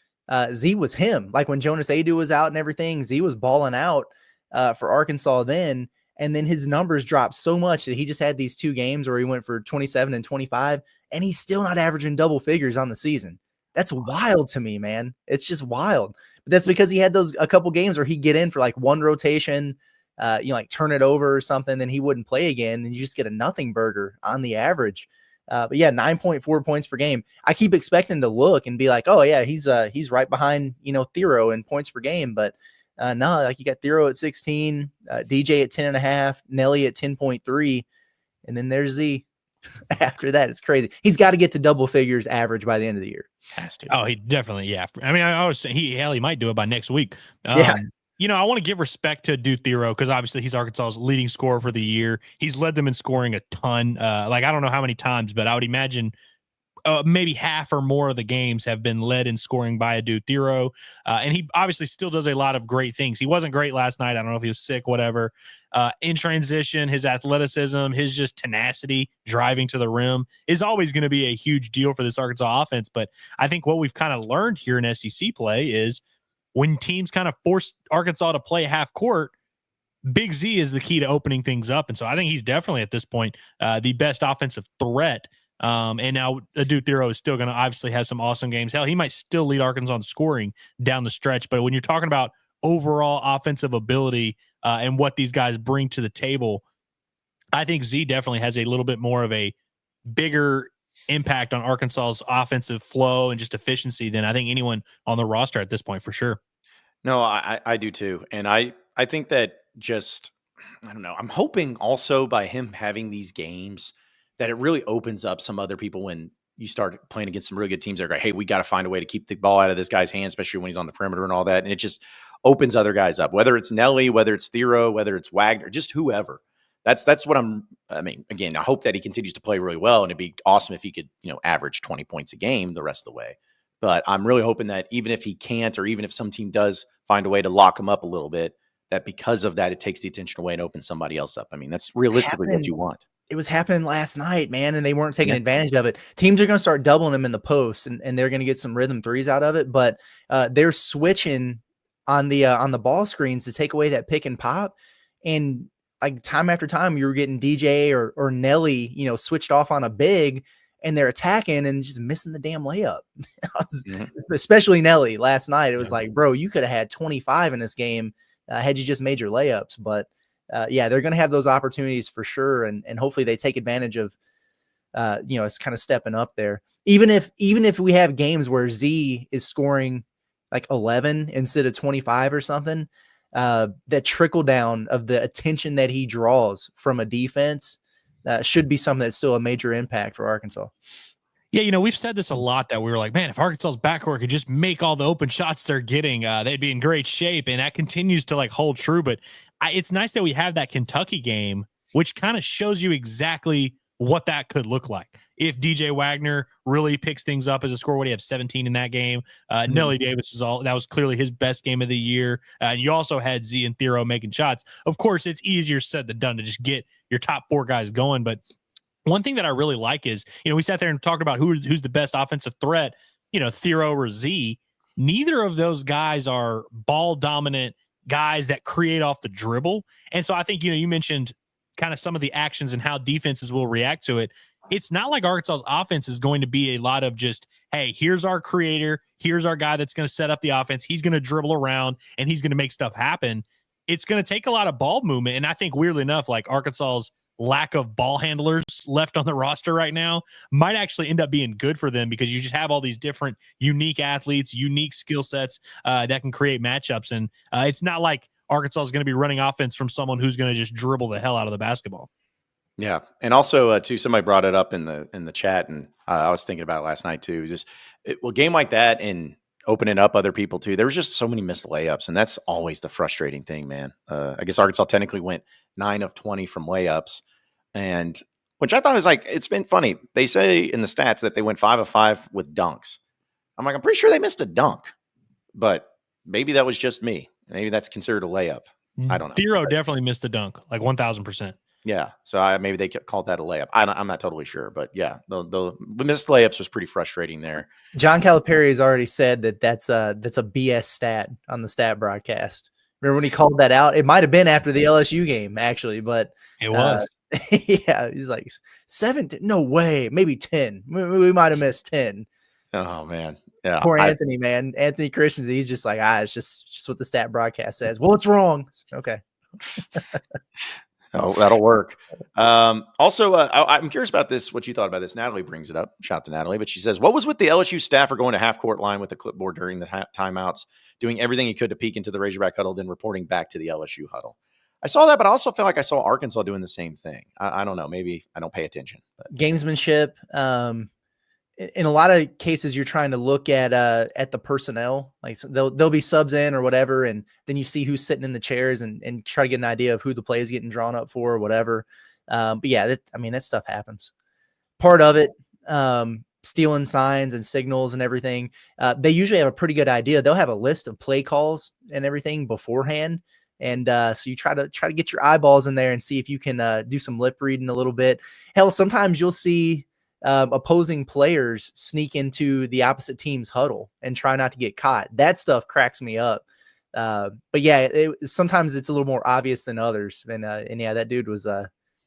Z was him. Like when Jonas Adu was out and everything, Z was balling out for Arkansas then. And then his numbers dropped so much that he just had these 2 games where he went for 27 and 25, and he's still not averaging double figures on the season. That's wild to me, man. It's just wild. But that's because he had a couple games where he'd get in for like one rotation, like turn it over or something, then he wouldn't play again. And you just get a nothing burger on the average. But yeah, 9.4 points per game. I keep expecting to look and be like, oh yeah, he's right behind, Thero in points per game. But no, like you got Thero at 16, DJ at 10.5, Nelly at 10.3. And then there's Z after that. It's crazy. He's got to get to double figures average by the end of the year. Has to. Oh, he definitely. Yeah. I mean, I always say he might do it by next week. Yeah. I want to give respect to Dude Thero because obviously he's Arkansas's leading scorer for the year. He's led them in scoring a ton. I don't know how many times, but I would imagine maybe half or more of the games have been led in scoring by a Dude Thero. And he obviously still does a lot of great things. He wasn't great last night. I don't know if he was sick, whatever. In transition, his athleticism, his just tenacity, driving to the rim is always going to be a huge deal for this Arkansas offense. But I think what we've kind of learned here in SEC play is when teams kind of force Arkansas to play half court, Big Z is the key to opening things up. And so I think he's definitely at this point the best offensive threat. And now Dude Thero is still going to obviously have some awesome games. Hell, he might still lead Arkansas in scoring down the stretch. But when you're talking about overall offensive ability and what these guys bring to the table, I think Z definitely has a little bit more of a bigger impact on Arkansas's offensive flow and just efficiency than I think anyone on the roster at this point, for sure. No, I do too. And I think that I don't know. I'm hoping also by him having these games that it really opens up some other people when you start playing against some really good teams that are like, hey, we got to find a way to keep the ball out of this guy's hands, especially when he's on the perimeter and all that. And it just opens other guys up, whether it's Nelly, whether it's Thero, whether it's Wagner, just whoever. That's what I mean, again, I hope that he continues to play really well, and it'd be awesome if he could, average 20 points a game the rest of the way. But I'm really hoping that even if he can't, or even if some team does find a way to lock him up a little bit, that because of that, it takes the attention away and opens somebody else up. I mean, that's realistically what you want. It was happening last night, man, and they weren't taking advantage of it. Teams are going to start doubling him in the post, and they're going to get some rhythm threes out of it. But they're switching on the ball screens to take away that pick and pop. And like time after time, you were getting DJ or Nelly, switched off on a big, and they're attacking and just missing the damn layup. Especially Nelly last night. It was like, bro, you could have had 25 in this game had you just made your layups. But they're going to have those opportunities for sure. And hopefully they take advantage of, it's kind of stepping up there. Even if we have games where Z is scoring like 11 instead of 25 or something, that trickle down of the attention that he draws from a defense should be something that's still a major impact for Arkansas. Yeah, we've said this a lot, that we were like, man, if Arkansas's backcourt could just make all the open shots they're getting, they'd be in great shape. And that continues to like hold true. But it's nice that we have that Kentucky game, which kind of shows you exactly what that could look like. If DJ Wagner really picks things up as a scorer, what do you have, 17 in that game? Nelly Davis that was clearly his best game of the year. And you also had Z and Thero making shots. Of course, it's easier said than done to just get your top 4 guys going. But one thing that I really like is, we sat there and talked about who's the best offensive threat, Thero or Z. Neither of those guys are ball dominant guys that create off the dribble. And so I think, you mentioned kind of some of the actions and how defenses will react to it. It's not like Arkansas's offense is going to be a lot of just, hey, here's our creator, here's our guy that's going to set up the offense, he's going to dribble around, and he's going to make stuff happen. It's going to take a lot of ball movement. And I think, weirdly enough, like Arkansas's lack of ball handlers left on the roster right now might actually end up being good for them, because you just have all these different unique athletes, unique skill sets that can create matchups. And it's not like Arkansas is going to be running offense from someone who's going to just dribble the hell out of the basketball. Yeah. And also too, somebody brought it up in the chat, and I was thinking about it last night too. Just a game like that and opening up other people too. There was just so many missed layups, and that's always the frustrating thing, man. I guess Arkansas technically went 9 of 20 from layups, and which I thought was like, it's been funny. They say in the stats that they went 5 of 5 with dunks. I'm like, I'm pretty sure they missed a dunk, but maybe that was just me. Maybe that's considered a layup. I don't know. Thero definitely missed a dunk, like 1,000%. Yeah, so maybe they called that a layup. I'm not totally sure, but yeah, the missed layups was pretty frustrating there. John Calipari has already said that's a BS stat on the stat broadcast. Remember when he called that out? It might have been after the LSU game, actually, but it was. Yeah, he's like 17. No way, maybe 10. We might have missed 10. Oh man, yeah. Poor Anthony, man. Anthony Christensen. He's just like, it's just what the stat broadcast says. Well, it's wrong. Okay. Oh, that'll work. Also, I'm curious about this, what you thought about this. Natalie brings it up. Shout out to Natalie. But she says, what was with the LSU staffer going to half-court line with the clipboard during the timeouts, doing everything he could to peek into the Razorback huddle, then reporting back to the LSU huddle? I saw that, but I also felt like I saw Arkansas doing the same thing. I don't know. Maybe I don't pay attention. But. Gamesmanship. In a lot of cases, you're trying to look at the personnel, like so they'll be subs in or whatever, and then you see who's sitting in the chairs and try to get an idea of who the play is getting drawn up for or whatever. But yeah, that stuff happens. Part of it, stealing signs and signals and everything. They usually have a pretty good idea. They'll have a list of play calls and everything beforehand, and so you try to get your eyeballs in there and see if you can do some lip reading a little bit. Hell, sometimes you'll see opposing players sneak into the opposite team's huddle and try not to get caught. That stuff cracks me up. But yeah, sometimes it's a little more obvious than others. And yeah, that dude was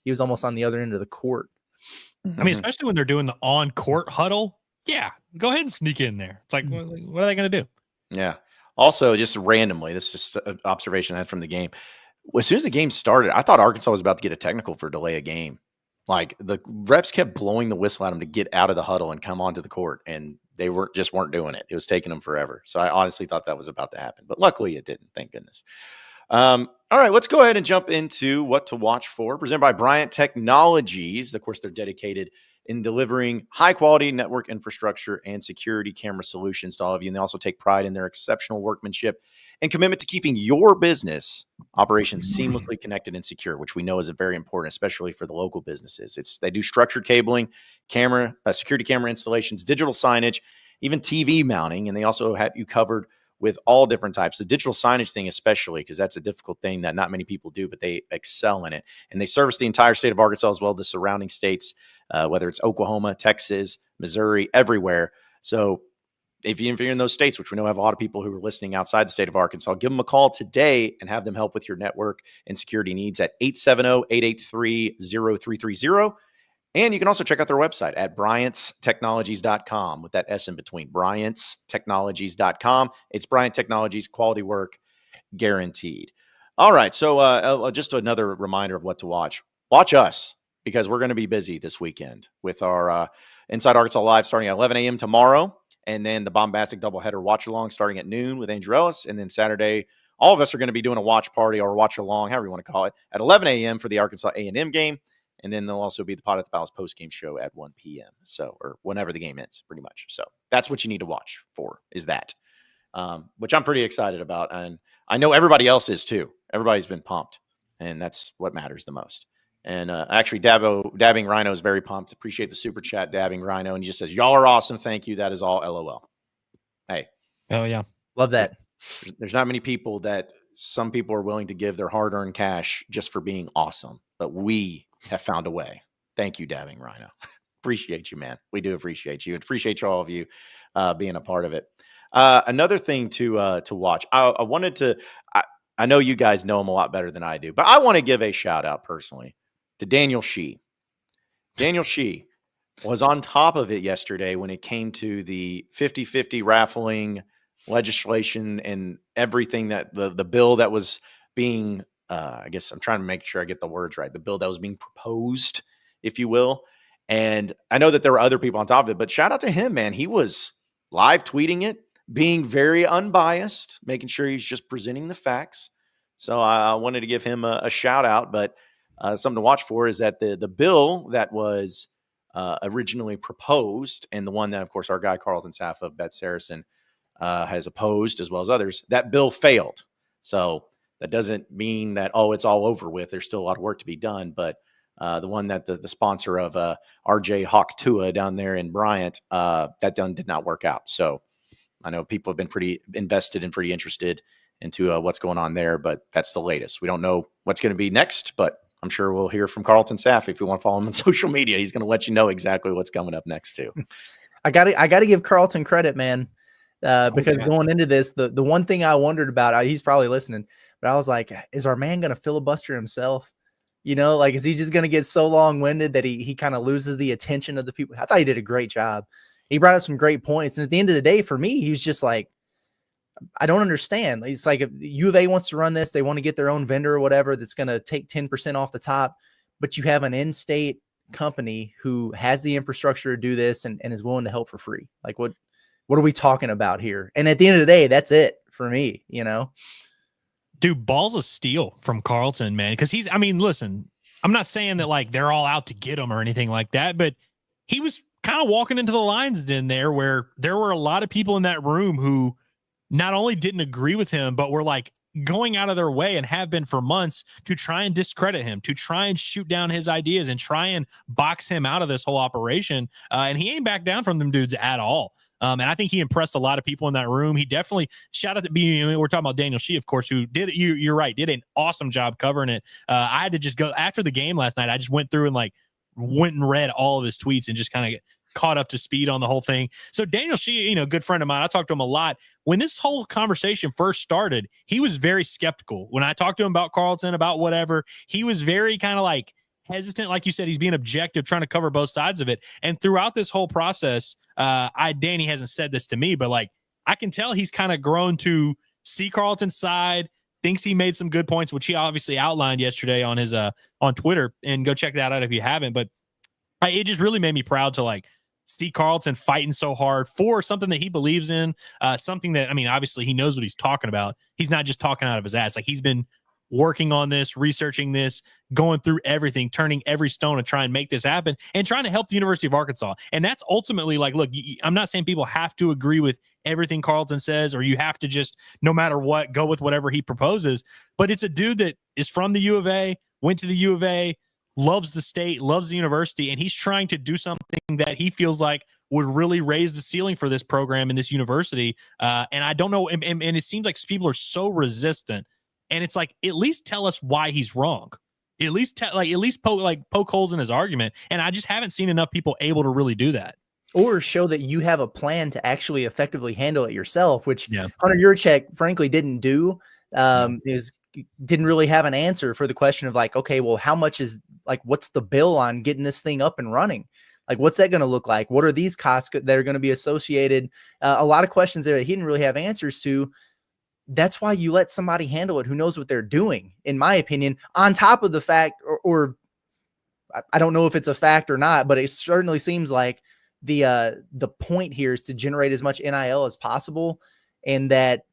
he was almost on the other end of the court. I mean, especially when they're doing the on-court huddle. Yeah, go ahead and sneak in there. It's like, what are they going to do? Yeah. Also, just randomly, this is just an observation I had from the game. As soon as the game started, I thought Arkansas was about to get a technical for delay a game. Like the refs kept blowing the whistle at them to get out of the huddle and come onto the court, and they weren't doing it. It was taking them forever. So I honestly thought that was about to happen, but luckily it didn't. Thank goodness. All right, let's go ahead and jump into what to watch for. Presented by Bryant Technologies. Of course, they're dedicated in delivering high-quality network infrastructure and security camera solutions to all of you. And they also take pride in their exceptional workmanship and commitment to keeping your business operations seamlessly connected and secure, which we know is very important, especially for the local businesses. They do structured cabling, security camera installations, digital signage, even TV mounting, and they also have you covered with all different types. The digital signage thing especially, because that's a difficult thing that not many people do, but they excel in it. And they service the entire state of Arkansas as well as the surrounding states, whether it's Oklahoma, Texas, Missouri, everywhere. So if you're in those states, which we know have a lot of people who are listening outside the state of Arkansas, give them a call today and have them help with your network and security needs at 870-883-0330. And you can also check out their website at bryantstechnologies.com with that S in between, bryantstechnologies.com. It's Bryant Technologies, quality work guaranteed. All right. So just another reminder of what to watch. Watch us, because we're going to be busy this weekend with our Inside Arkansas Live starting at 11 a.m. tomorrow. And then the bombastic doubleheader watch along starting at noon with Angel Ellis. And then Saturday, all of us are going to be doing a watch party or watch along, however you want to call it, at 11 a.m. for the Arkansas A&M game. And then there'll also be the Pot at the Palace post-game show at 1 p.m. Or whenever the game ends, pretty much. So that's what you need to watch for, is that, which I'm pretty excited about. And I know everybody else is too. Everybody's been pumped, and that's what matters the most. And actually, Dabbing Rhino is very pumped. Appreciate the super chat, Dabbing Rhino. And he just says, y'all are awesome. Thank you. That is all LOL. Hey. Oh, yeah. Love that. There's not many people that some people are willing to give their hard-earned cash just for being awesome. But we have found a way. Thank you, Dabbing Rhino. Appreciate you, man. We do appreciate you. Appreciate all of you being a part of it. Another thing to watch. I wanted to. I know you guys know him a lot better than I do, but I want to give a shout out personally to Daniel Shee. Daniel Shee was on top of it yesterday when it came to the 50-50 raffling legislation and everything, that the bill that was being, I guess I'm trying to make sure I get the words right, the bill that was being proposed, if you will. And I know that there were other people on top of it, but shout out to him, man. He was live tweeting it, being very unbiased, making sure he's just presenting the facts. So I wanted to give him a shout out, but something to watch for is that the bill that was originally proposed, and the one that, of course, our guy Carlton Saff of BetSaracen has opposed, as well as others, that bill failed. So that doesn't mean that, it's all over with. There's still a lot of work to be done. But the one that the sponsor of RJ Hawk Tua down there in Bryant, that did not work out. So I know people have been pretty invested and pretty interested into what's going on there, but that's the latest. We don't know what's going to be next, but I'm sure we'll hear from Carlton Saff. If you want to follow him on social media, he's going to let you know exactly what's coming up next too. I got to give Carlton credit, man, because going into this, the one thing I wondered about, he's probably listening, but I was like, is our man going to filibuster himself? You know, like, is he just going to get so long-winded that he kind of loses the attention of the people? I thought he did a great job. He brought up some great points. And at the end of the day, for me, he was just like, I don't understand. It's like, if U of A wants to run this, they want to get their own vendor or whatever that's going to take 10% off the top, but you have an in-state company who has the infrastructure to do this and is willing to help for free. Like, what are we talking about here? And at the end of the day, that's it for me, you know? Dude, balls of steel from Carlton, man. Because listen, I'm not saying that like they're all out to get him or anything like that, but he was kind of walking into the lion's den there where there were a lot of people in that room who not only didn't agree with him, but were like going out of their way and have been for months to try and discredit him, to try and shoot down his ideas and try and box him out of this whole operation. And he ain't back down from them dudes at all. And I think he impressed a lot of people in that room. He definitely, shout out to we're talking about Daniel Shee, of course, who did, you're right, did an awesome job covering it. I had to just go after the game last night. I just went through and went and read all of his tweets and just kind of caught up to speed on the whole thing. So Daniel Shee, good friend of mine, I talked to him a lot. When this whole conversation first started, he was very skeptical. When I talked to him about Carlton, about whatever, he was very kind of hesitant. Like you said, he's being objective, trying to cover both sides of it. And throughout this whole process, Danny hasn't said this to me, but I can tell he's kind of grown to see Carlton's side, thinks he made some good points, which he obviously outlined yesterday on his on Twitter, and go check that out if you haven't. But it just really made me proud to see Carlton fighting so hard for something that he believes in, something that, obviously he knows what he's talking about. He's not just talking out of his ass. He's been working on this, researching this, going through everything, turning every stone to try and make this happen, and trying to help the University of Arkansas. And that's ultimately like, look, I'm not saying people have to agree with everything Carlton says, or you have to just, no matter what, go with whatever he proposes. But it's a dude that is from the U of A, went to the U of A, loves the state, loves the university, and he's trying to do something that he feels like would really raise the ceiling for this program and this university. And I don't know, and it seems like people are so resistant. And it's like, at least tell us why he's wrong. At least poke holes in his argument. And I just haven't seen enough people able to really do that. Or show that you have a plan to actually effectively handle it yourself, which Hunter Yurchek frankly didn't do. Didn't really have an answer for the question of like, okay, well, how much is like, what's the bill on getting this thing up and running? Like, what's that going to look like? What are these costs that are going to be associated? A lot of questions there that he didn't really have answers to. That's why you let somebody handle it who knows what they're doing, in my opinion, on top of the fact, or I don't know if it's a fact or not, but it certainly seems like the point here is to generate as much NIL as possible. And that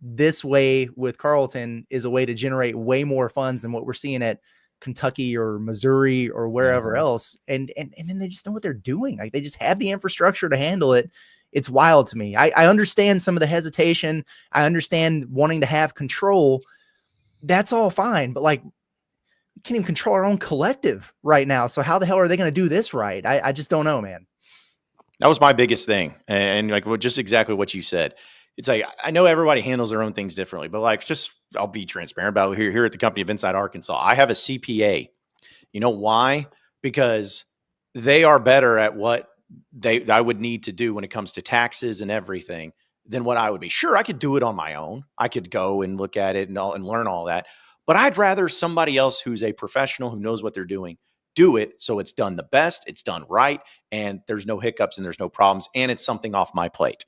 this way with Carlton is a way to generate way more funds than what we're seeing at Kentucky or Missouri or wherever else. And then they just know what they're doing. Like, they just have the infrastructure to handle it. It's wild to me. I understand some of the hesitation. I understand wanting to have control. That's all fine. But like, we can't even control our own collective right now. So how the hell are they going to do this right? I just don't know, man. That was my biggest thing. And like, just exactly what you said. It's like, I know everybody handles their own things differently, but like, I'll be transparent about it here at the company of Inside Arkansas. I have a CPA. You know why? Because they are better at what I would need to do when it comes to taxes and everything than what I would be. Sure, I could do it on my own. I could go and look at it and learn all that. But I'd rather somebody else who's a professional who knows what they're doing do it, so it's done the best, it's done right, and there's no hiccups and there's no problems, and it's something off my plate.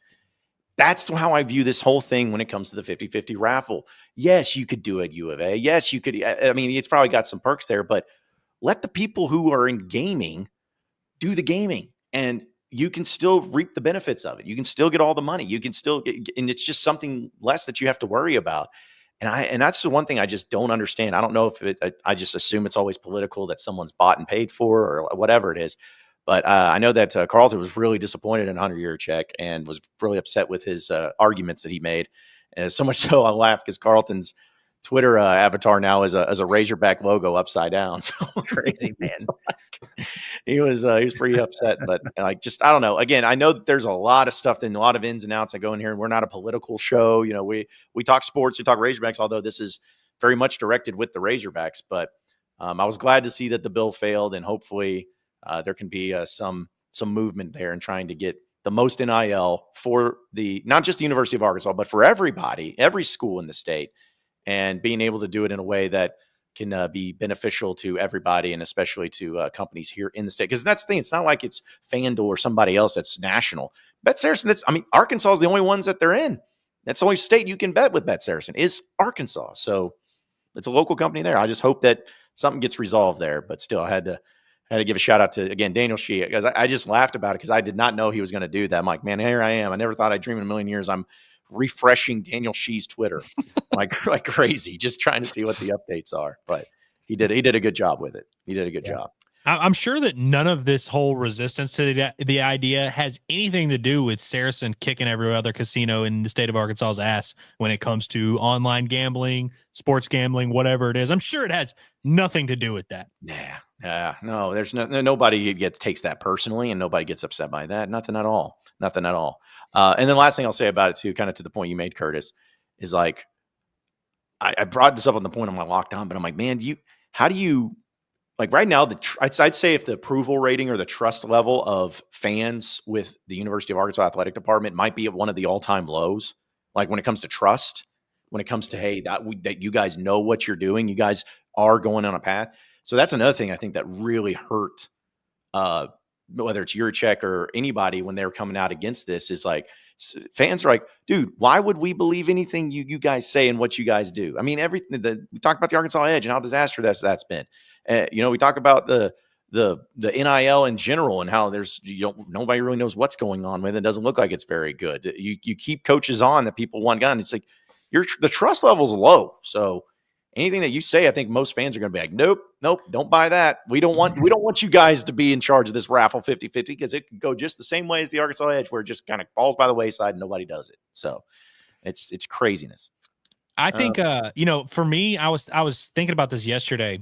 That's how I view this whole thing when it comes to the 50-50 raffle. Yes, you could do it at U of A. Yes, you could. I mean, it's probably got some perks there, but let the people who are in gaming do the gaming, and you can still reap the benefits of it. You can still get all the money. You can still get, and it's just something less that you have to worry about. And that's the one thing I just don't understand. I don't know if I just assume it's always political, that someone's bought and paid for or whatever it is. But I know that Carlton was really disappointed in Hunter Yurchek and was really upset with his arguments that he made. And so much so I laughed because Carlton's Twitter avatar now is a Razorback logo upside down. So Crazy, man. He was pretty upset, but like, just, I don't know. Again, I know that there's a lot of stuff and a lot of ins and outs that go in here, and we're not a political show. You know, we talk sports, we talk Razorbacks, although this is very much directed with the Razorbacks. But I was glad to see that the bill failed, and hopefully there can be some movement there in trying to get the most NIL for not just the University of Arkansas, but for everybody, every school in the state, and being able to do it in a way that can be beneficial to everybody, and especially to companies here in the state. Because that's the thing. It's not like it's FanDuel or somebody else that's national. BetSaracen, Arkansas is the only ones that they're in. That's the only state you can bet with BetSaracen is Arkansas. So it's a local company there. I just hope that something gets resolved there. But still, I had to give a shout out to, again, Daniel Shee, because I just laughed about it because I did not know he was going to do that. I'm like, man, here I am. I never thought I'd dream in a million years I'm refreshing Daniel Shee's Twitter like crazy, just trying to see what the updates are. But he did a good job with it. He did a good job. I'm sure that none of this whole resistance to the idea has anything to do with Saracen kicking every other casino in the state of Arkansas's ass when it comes to online gambling, sports gambling, whatever it is. I'm sure it has nothing to do with that. No, there's nobody takes that personally, and nobody gets upset by that. Nothing at all. And then last thing I'll say about it too, kind of to the point you made, Curtis, is like, I brought this up on the point of my lockdown, but I'm like, man, how do you, like right now, I'd say if the approval rating or the trust level of fans with the University of Arkansas Athletic Department might be at one of the all-time lows, like when it comes to trust, when it comes to, hey, that you guys know what you're doing, you guys are going on a path. So that's another thing I think that really hurt, whether it's Yurchek or anybody when they're coming out against this, is like, fans are like, dude, why would we believe anything you guys say and what you guys do? I mean, everything we talk about the Arkansas Edge and how disastrous that's been. We talk about the NIL in general and how there's nobody really knows what's going on with it. It doesn't look like it's very good. You keep coaches on that people want gone. It's like the trust level's low. So anything that you say, I think most fans are going to be like, nope, don't buy that. We don't want you guys to be in charge of this raffle 50-50 because it could go just the same way as the Arkansas Edge, where it just kind of falls by the wayside and nobody does it. So it's craziness. I think, for me, I was thinking about this yesterday.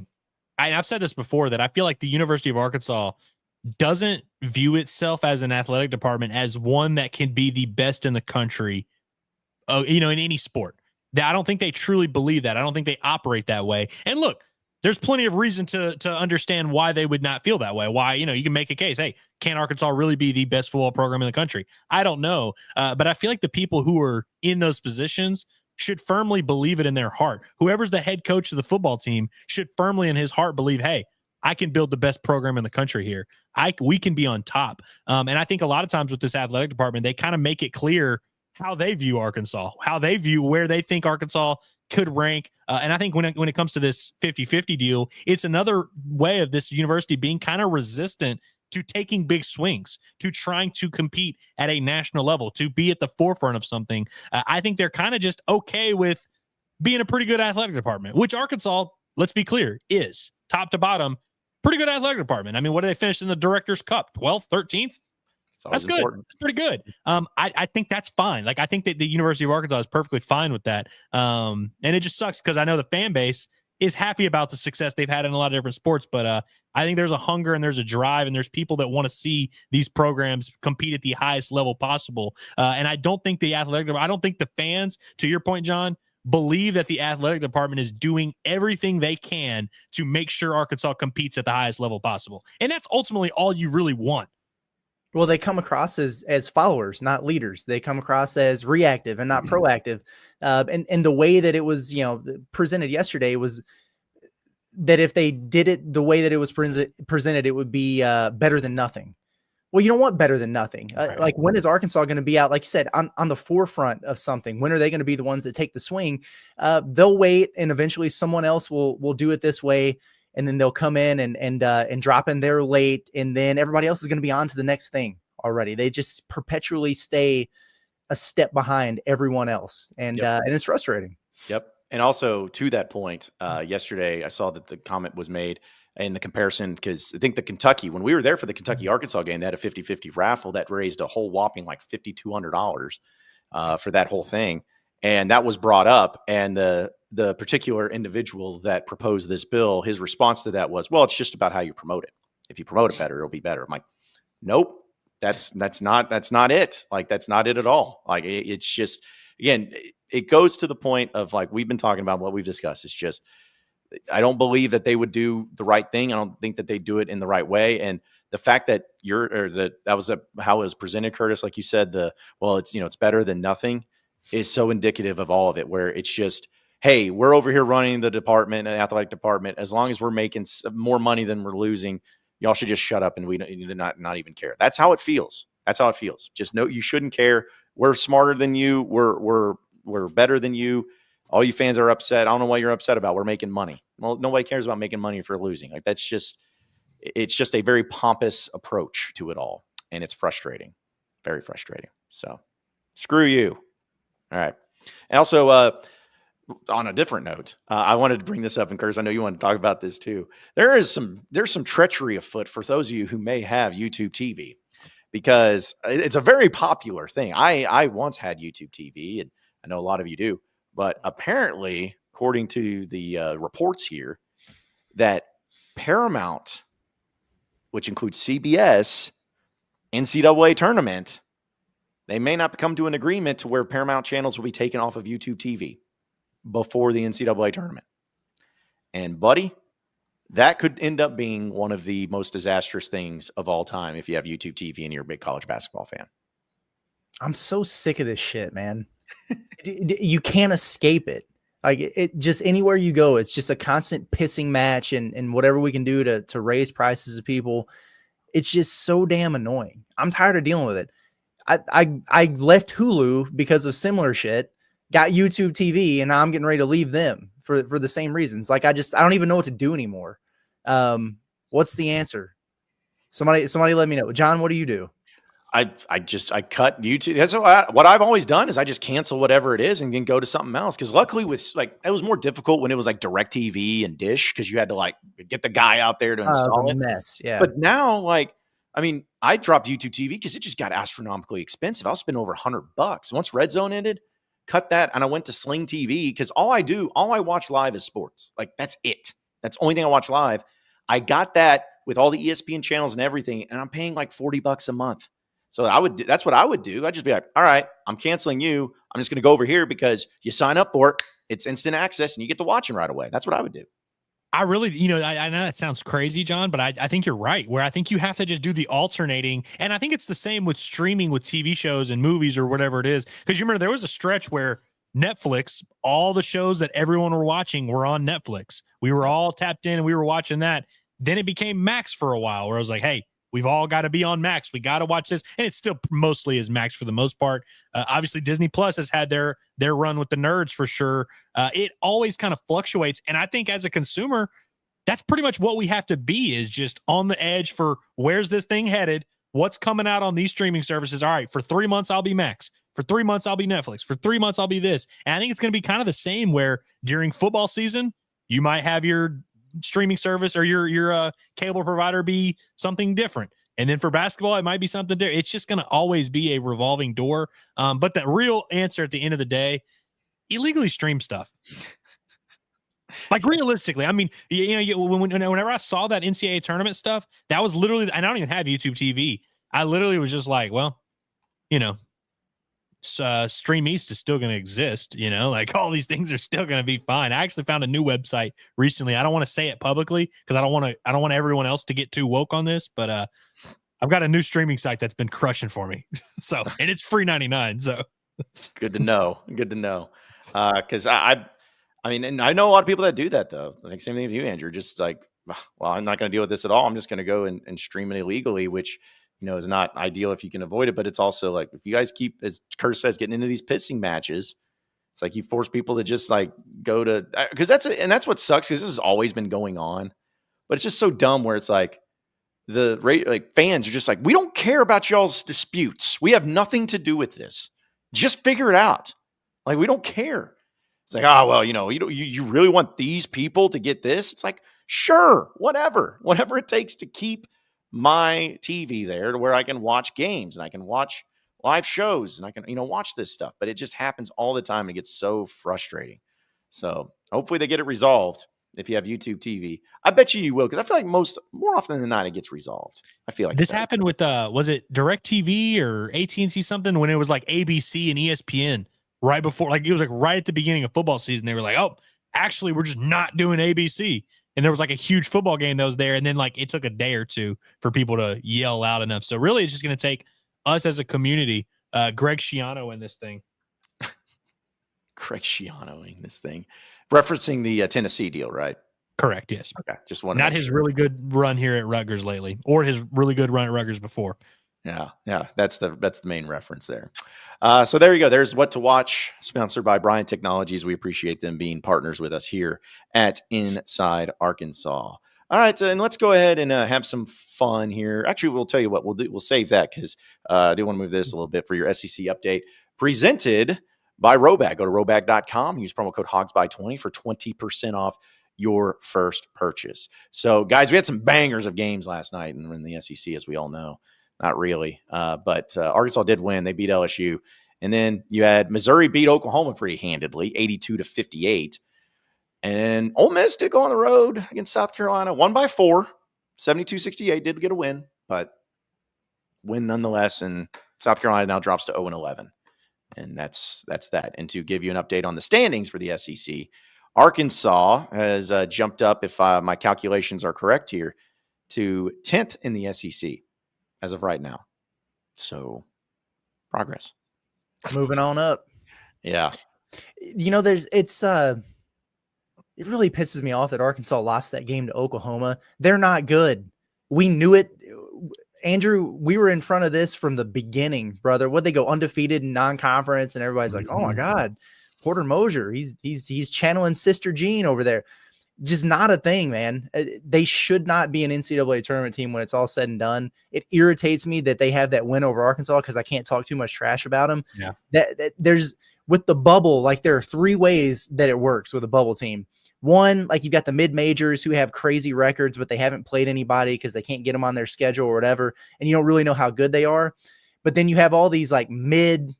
I've said this before, that I feel like the University of Arkansas doesn't view itself as an athletic department as one that can be the best in the country, in any sport. I don't think they truly believe that. I don't think they operate that way. And look, there's plenty of reason to understand why they would not feel that way. Why, you can make a case. Hey, can Arkansas really be the best football program in the country? I don't know. But I feel like the people who are in those positions should firmly believe it in their heart. Whoever's the head coach of the football team should firmly in his heart believe, hey, I can build the best program in the country here. We can be on top. And I think a lot of times with this athletic department, they kind of make it clear how they view Arkansas, how they view where they think Arkansas could rank. And I think when it comes to this 50-50 deal, it's another way of this university being kind of resistant to taking big swings, to trying to compete at a national level, to be at the forefront of something. I think they're kind of just okay with being a pretty good athletic department, which Arkansas, let's be clear, is top to bottom, pretty good athletic department. I mean, what did they finish in the Directors' Cup? 12th, 13th? That's good. Important. It's pretty good. I think that's fine. Like, I think that the University of Arkansas is perfectly fine with that. And it just sucks because I know the fan base is happy about the success they've had in a lot of different sports, but I think there's a hunger and there's a drive and there's people that want to see these programs compete at the highest level possible. And I don't think the fans, to your point, John, believe that the athletic department is doing everything they can to make sure Arkansas competes at the highest level possible. And that's ultimately all you really want. Well, they come across as followers, not leaders. They come across as reactive and not proactive. And the way that it was, presented yesterday was that if they did it the way that it was presented, it would be better than nothing. Well, you don't want better than nothing. Right. Like, when is Arkansas going to be out, like you said, on the forefront of something? When are they going to be the ones that take the swing? They'll wait, and eventually someone else will do it this way. And then they'll come in and drop in there late, and then everybody else is going to be on to the next thing already. They just perpetually stay a step behind everyone else, and it's frustrating. Yep. And also to that point, yesterday I saw that the comment was made in the comparison, because I think when we were there for the Kentucky-Arkansas game, they had a 50-50 raffle that raised a whole whopping like $5,200 for that whole thing. And that was brought up, and the particular individual that proposed this bill, his response to that was, well, it's just about how you promote it. If you promote it better, it'll be better. I'm like, nope, that's not it. Like, that's not it at all. Like, it's just, again, it goes to the point of, like, we've been talking about what we've discussed. It's just, I don't believe that they would do the right thing. I don't think that they do it in the right way. And the fact that that was how it was presented, Curtis, like you said, it's better than nothing, is so indicative of all of it, where it's just, hey, we're over here running the department, an athletic department. As long as we're making more money than we're losing, y'all should just shut up and we not even care. That's how it feels. Just know you shouldn't care. We're smarter than you. We're better than you. All you fans are upset. I don't know what you're upset about. We're making money. Well, nobody cares about making money if you're losing. Like, it's just a very pompous approach to it all. And it's frustrating, very frustrating. So screw you. All right. And also, on a different note, I wanted to bring this up, and Curtis, I know you want to talk about this too. There's some treachery afoot for those of you who may have YouTube TV, because it's a very popular thing. I once had YouTube TV, and I know a lot of you do, but apparently, according to the reports here, that Paramount, which includes CBS, NCAA tournament, they may not come to an agreement to where Paramount channels will be taken off of YouTube TV before the NCAA tournament. And buddy, that could end up being one of the most disastrous things of all time if you have YouTube TV and you're a big college basketball fan. I'm so sick of this shit, man. You can't escape it. Like, it just, anywhere you go, it's just a constant pissing match, and whatever we can do to raise prices of people. It's just so damn annoying. I'm tired of dealing with it. I left Hulu because of similar shit, got YouTube TV, and now I'm getting ready to leave them for the same reasons. Like, I don't even know what to do anymore. What's the answer? Somebody let me know. John, what do you do? I cut YouTube. That's what I've always done is I just cancel whatever it is and then go to something else. Because luckily with like it was more difficult when it was like DirecTV and Dish because you had to like get the guy out there to install it was a it. mess. Yeah. But now, like, I mean, I dropped YouTube TV because it just got astronomically expensive. I was spending over $100. Once Red Zone ended, cut that, and I went to Sling TV because all I watch live is sports. Like that's it. That's the only thing I watch live. I got that with all the ESPN channels and everything, and I'm paying like $40 a month. So that's what I would do. I'd just be like, all right, I'm canceling you. I'm just going to go over here because you sign up for it. It's instant access and you get to watch them right away. That's what I would do. I really, I know that sounds crazy, John, but I think you're right, where I think you have to just do the alternating. And I think it's the same with streaming with TV shows and movies or whatever it is. Because you remember there was a stretch where Netflix, all the shows that everyone were watching were on Netflix. We were all tapped in and we were watching that. Then it became Max for a while where I was like, hey, we've all got to be on Max. We got to watch this. And it still mostly is Max for the most part. Obviously, Disney Plus has had their run with the nerds for sure. It always kind of fluctuates. And I think as a consumer, that's pretty much what we have to be, is just on the edge for where's this thing headed? What's coming out on these streaming services? All right, for 3 months, I'll be Max. For 3 months, I'll be Netflix. For 3 months, I'll be this. And I think it's going to be kind of the same where during football season, you might have your streaming service or your cable provider be something different. And then for basketball, it might be something different. It's just going to always be a revolving door. But the real answer at the end of the day, illegally stream stuff. Like realistically, I mean, whenever I saw that NCAA tournament stuff, that was literally, and I don't even have YouTube TV. I literally was just like, well, Stream East is still going to exist, like all these things are still going to be fine. I actually found a new website recently. I don't want to say it publicly because I don't want everyone else to get too woke on this, but I've got a new streaming site that's been crushing for me. And it's free 99. So good to know. Good to know. Cause I mean, and I know a lot of people that do that though. I think same thing with you, Andrew, just like, well, I'm not going to deal with this at all. I'm just going to go and stream it illegally, which, is not ideal if you can avoid it. But it's also like, if you guys keep, as Kurt says, getting into these pissing matches, it's like you force people to just like go to, because that's what sucks, because this has always been going on. But it's just so dumb where it's like fans are just like, we don't care about y'all's disputes. We have nothing to do with this. Just figure it out. Like, we don't care. It's like, oh, well, you really want these people to get this? It's like, sure, whatever it takes to keep my TV there to where I can watch games and I can watch live shows and I can, watch this stuff. But it just happens all the time. And it gets so frustrating. So hopefully they get it resolved. If you have YouTube TV, I bet you will, because I feel like more often than not it gets resolved. I feel like this happened with was it DirecTV or AT&T something, when it was like ABC and ESPN right before, like it was like right at the beginning of football season. They were like, oh, actually we're just not doing ABC. And there was like a huge football game that was there. And then like it took a day or two for people to yell loud enough. So really it's just going to take us as a community, Greg Schiano in this thing. Greg Schiano in this thing. Referencing the Tennessee deal, right? Correct, yes. Okay, just one. Not his really good run here at Rutgers lately, or his really good run at Rutgers before. Yeah, that's the main reference there. So there you go. There's What to Watch, sponsored by Bryant Technologies. We appreciate them being partners with us here at Inside Arkansas. All right, and let's go ahead and have some fun here. Actually, we'll tell you what we'll do. We'll save that because I do want to move this a little bit for your SEC update. Presented by Rhoback. Go to rhoback.com. Use promo code HOGSBY20 for 20% off your first purchase. So, guys, we had some bangers of games last night in the SEC, as we all know. Not really, but Arkansas did win. They beat LSU. And then you had Missouri beat Oklahoma pretty handedly, 82-58. And Ole Miss did go on the road against South Carolina, won by 4, 72-68, did get a win, but win nonetheless. And South Carolina now drops to 0-11. And that's that. And to give you an update on the standings for the SEC, Arkansas has jumped up, if my calculations are correct here, to 10th in the SEC as of right now. So, progress. Moving on up. Yeah. It really pisses me off that Arkansas lost that game to Oklahoma. They're not good. We knew it. Andrew, we were in front of this from the beginning, brother. What'd they go undefeated in non-conference? And everybody's like, oh my God, Porter Mosier, he's channeling Sister Jean over there. just not a thing, man. They should not be an NCAA tournament team when it's all said and done. It irritates me that they have that win over Arkansas because I can't talk too much trash about them. Yeah. That there's with the bubble, like there are 3 ways that it works with a bubble team. One, like you've got the mid-majors who have crazy records, but they haven't played anybody because they can't get them on their schedule or whatever, and you don't really know how good they are. But then you have all these like mid-power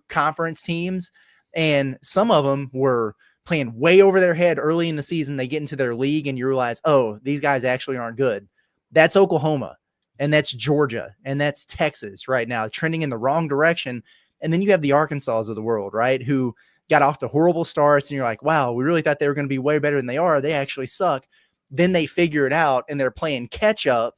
conference teams, and some of them were playing way over their head early in the season. They get into their league and you realize, oh, these guys actually aren't good. That's Oklahoma, and that's Georgia, and that's Texas right now, trending in the wrong direction. And then you have the Arkansas of the world, right, who got off to horrible starts, and you're like, wow, we really thought they were going to be way better than they are. They actually suck. Then they figure it out, and they're playing catch up,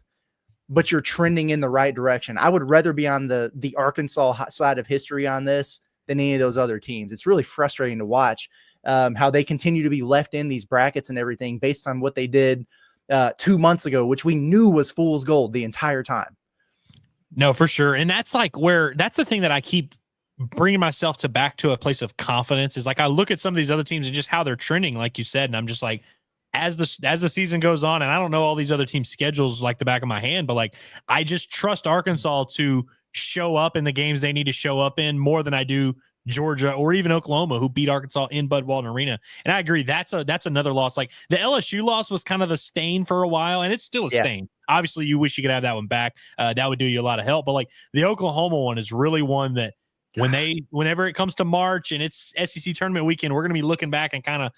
but you're trending in the right direction. I would rather be on the Arkansas side of history on this than any of those other teams. It's really frustrating to watch how they continue to be left in these brackets and everything based on what they did 2 months ago, which we knew was fool's gold the entire time. No, for sure. And that's like that's the thing that I keep bringing myself back to a place of confidence is like, I look at some of these other teams and just how they're trending, like you said. And I'm just like, as the season goes on, and I don't know all these other teams' schedules like the back of my hand, but like, I just trust Arkansas to show up in the games they need to show up in more than I do Georgia or even Oklahoma, who beat Arkansas in Bud Walton Arena. And I agree, that's another loss. Like the LSU loss was kind of the stain for a while, and it's still a stain. Obviously, you wish you could have that one back. That would do you a lot of help. But like the Oklahoma one is really one that whenever it comes to March and it's SEC tournament weekend, we're going to be looking back and kind of,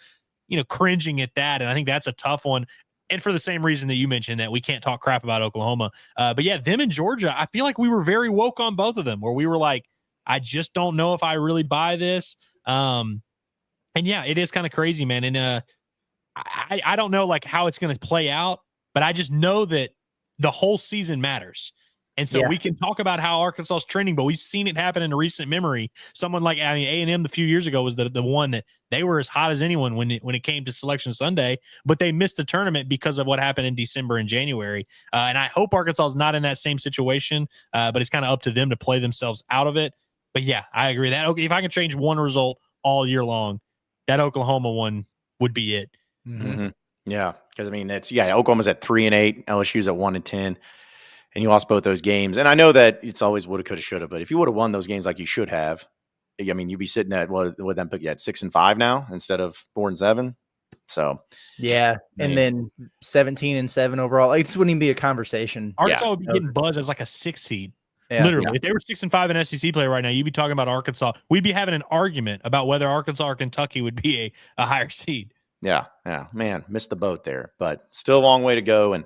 cringing at that. And I think that's a tough one. And for the same reason that you mentioned, that we can't talk crap about Oklahoma. But yeah, them in Georgia, I feel like we were very woke on both of them, where we were like, I just don't know if I really buy this. And yeah, it is kind of crazy, man. And I don't know like how it's going to play out, but I just know that the whole season matters. And so we can talk about how Arkansas is trending, but we've seen it happen in recent memory. Someone like A&M a few years ago was the one that they were as hot as anyone when it came to Selection Sunday, but they missed the tournament because of what happened in December and January. And I hope Arkansas is not in that same situation, but it's kind of up to them to play themselves out of it. But yeah, I agree that if I can change one result all year long, that Oklahoma one would be it. Mm-hmm. Yeah, because Oklahoma's at 3-8, LSU's at 1-10. And you lost both those games. And I know that it's always woulda, coulda, shoulda, but if you would have won those games like you should have, I mean, you'd be sitting at what them put you at 6-5 now instead of 4-7. So yeah, and then 17-7 overall. Like, this wouldn't even be a conversation. Arkansas would be getting buzzed as like a 6 seed. Yeah. Literally, if they were 6-5 in SEC play right now, you'd be talking about Arkansas. We'd be having an argument about whether Arkansas or Kentucky would be a higher seed. Yeah, man, missed the boat there, but still a long way to go. And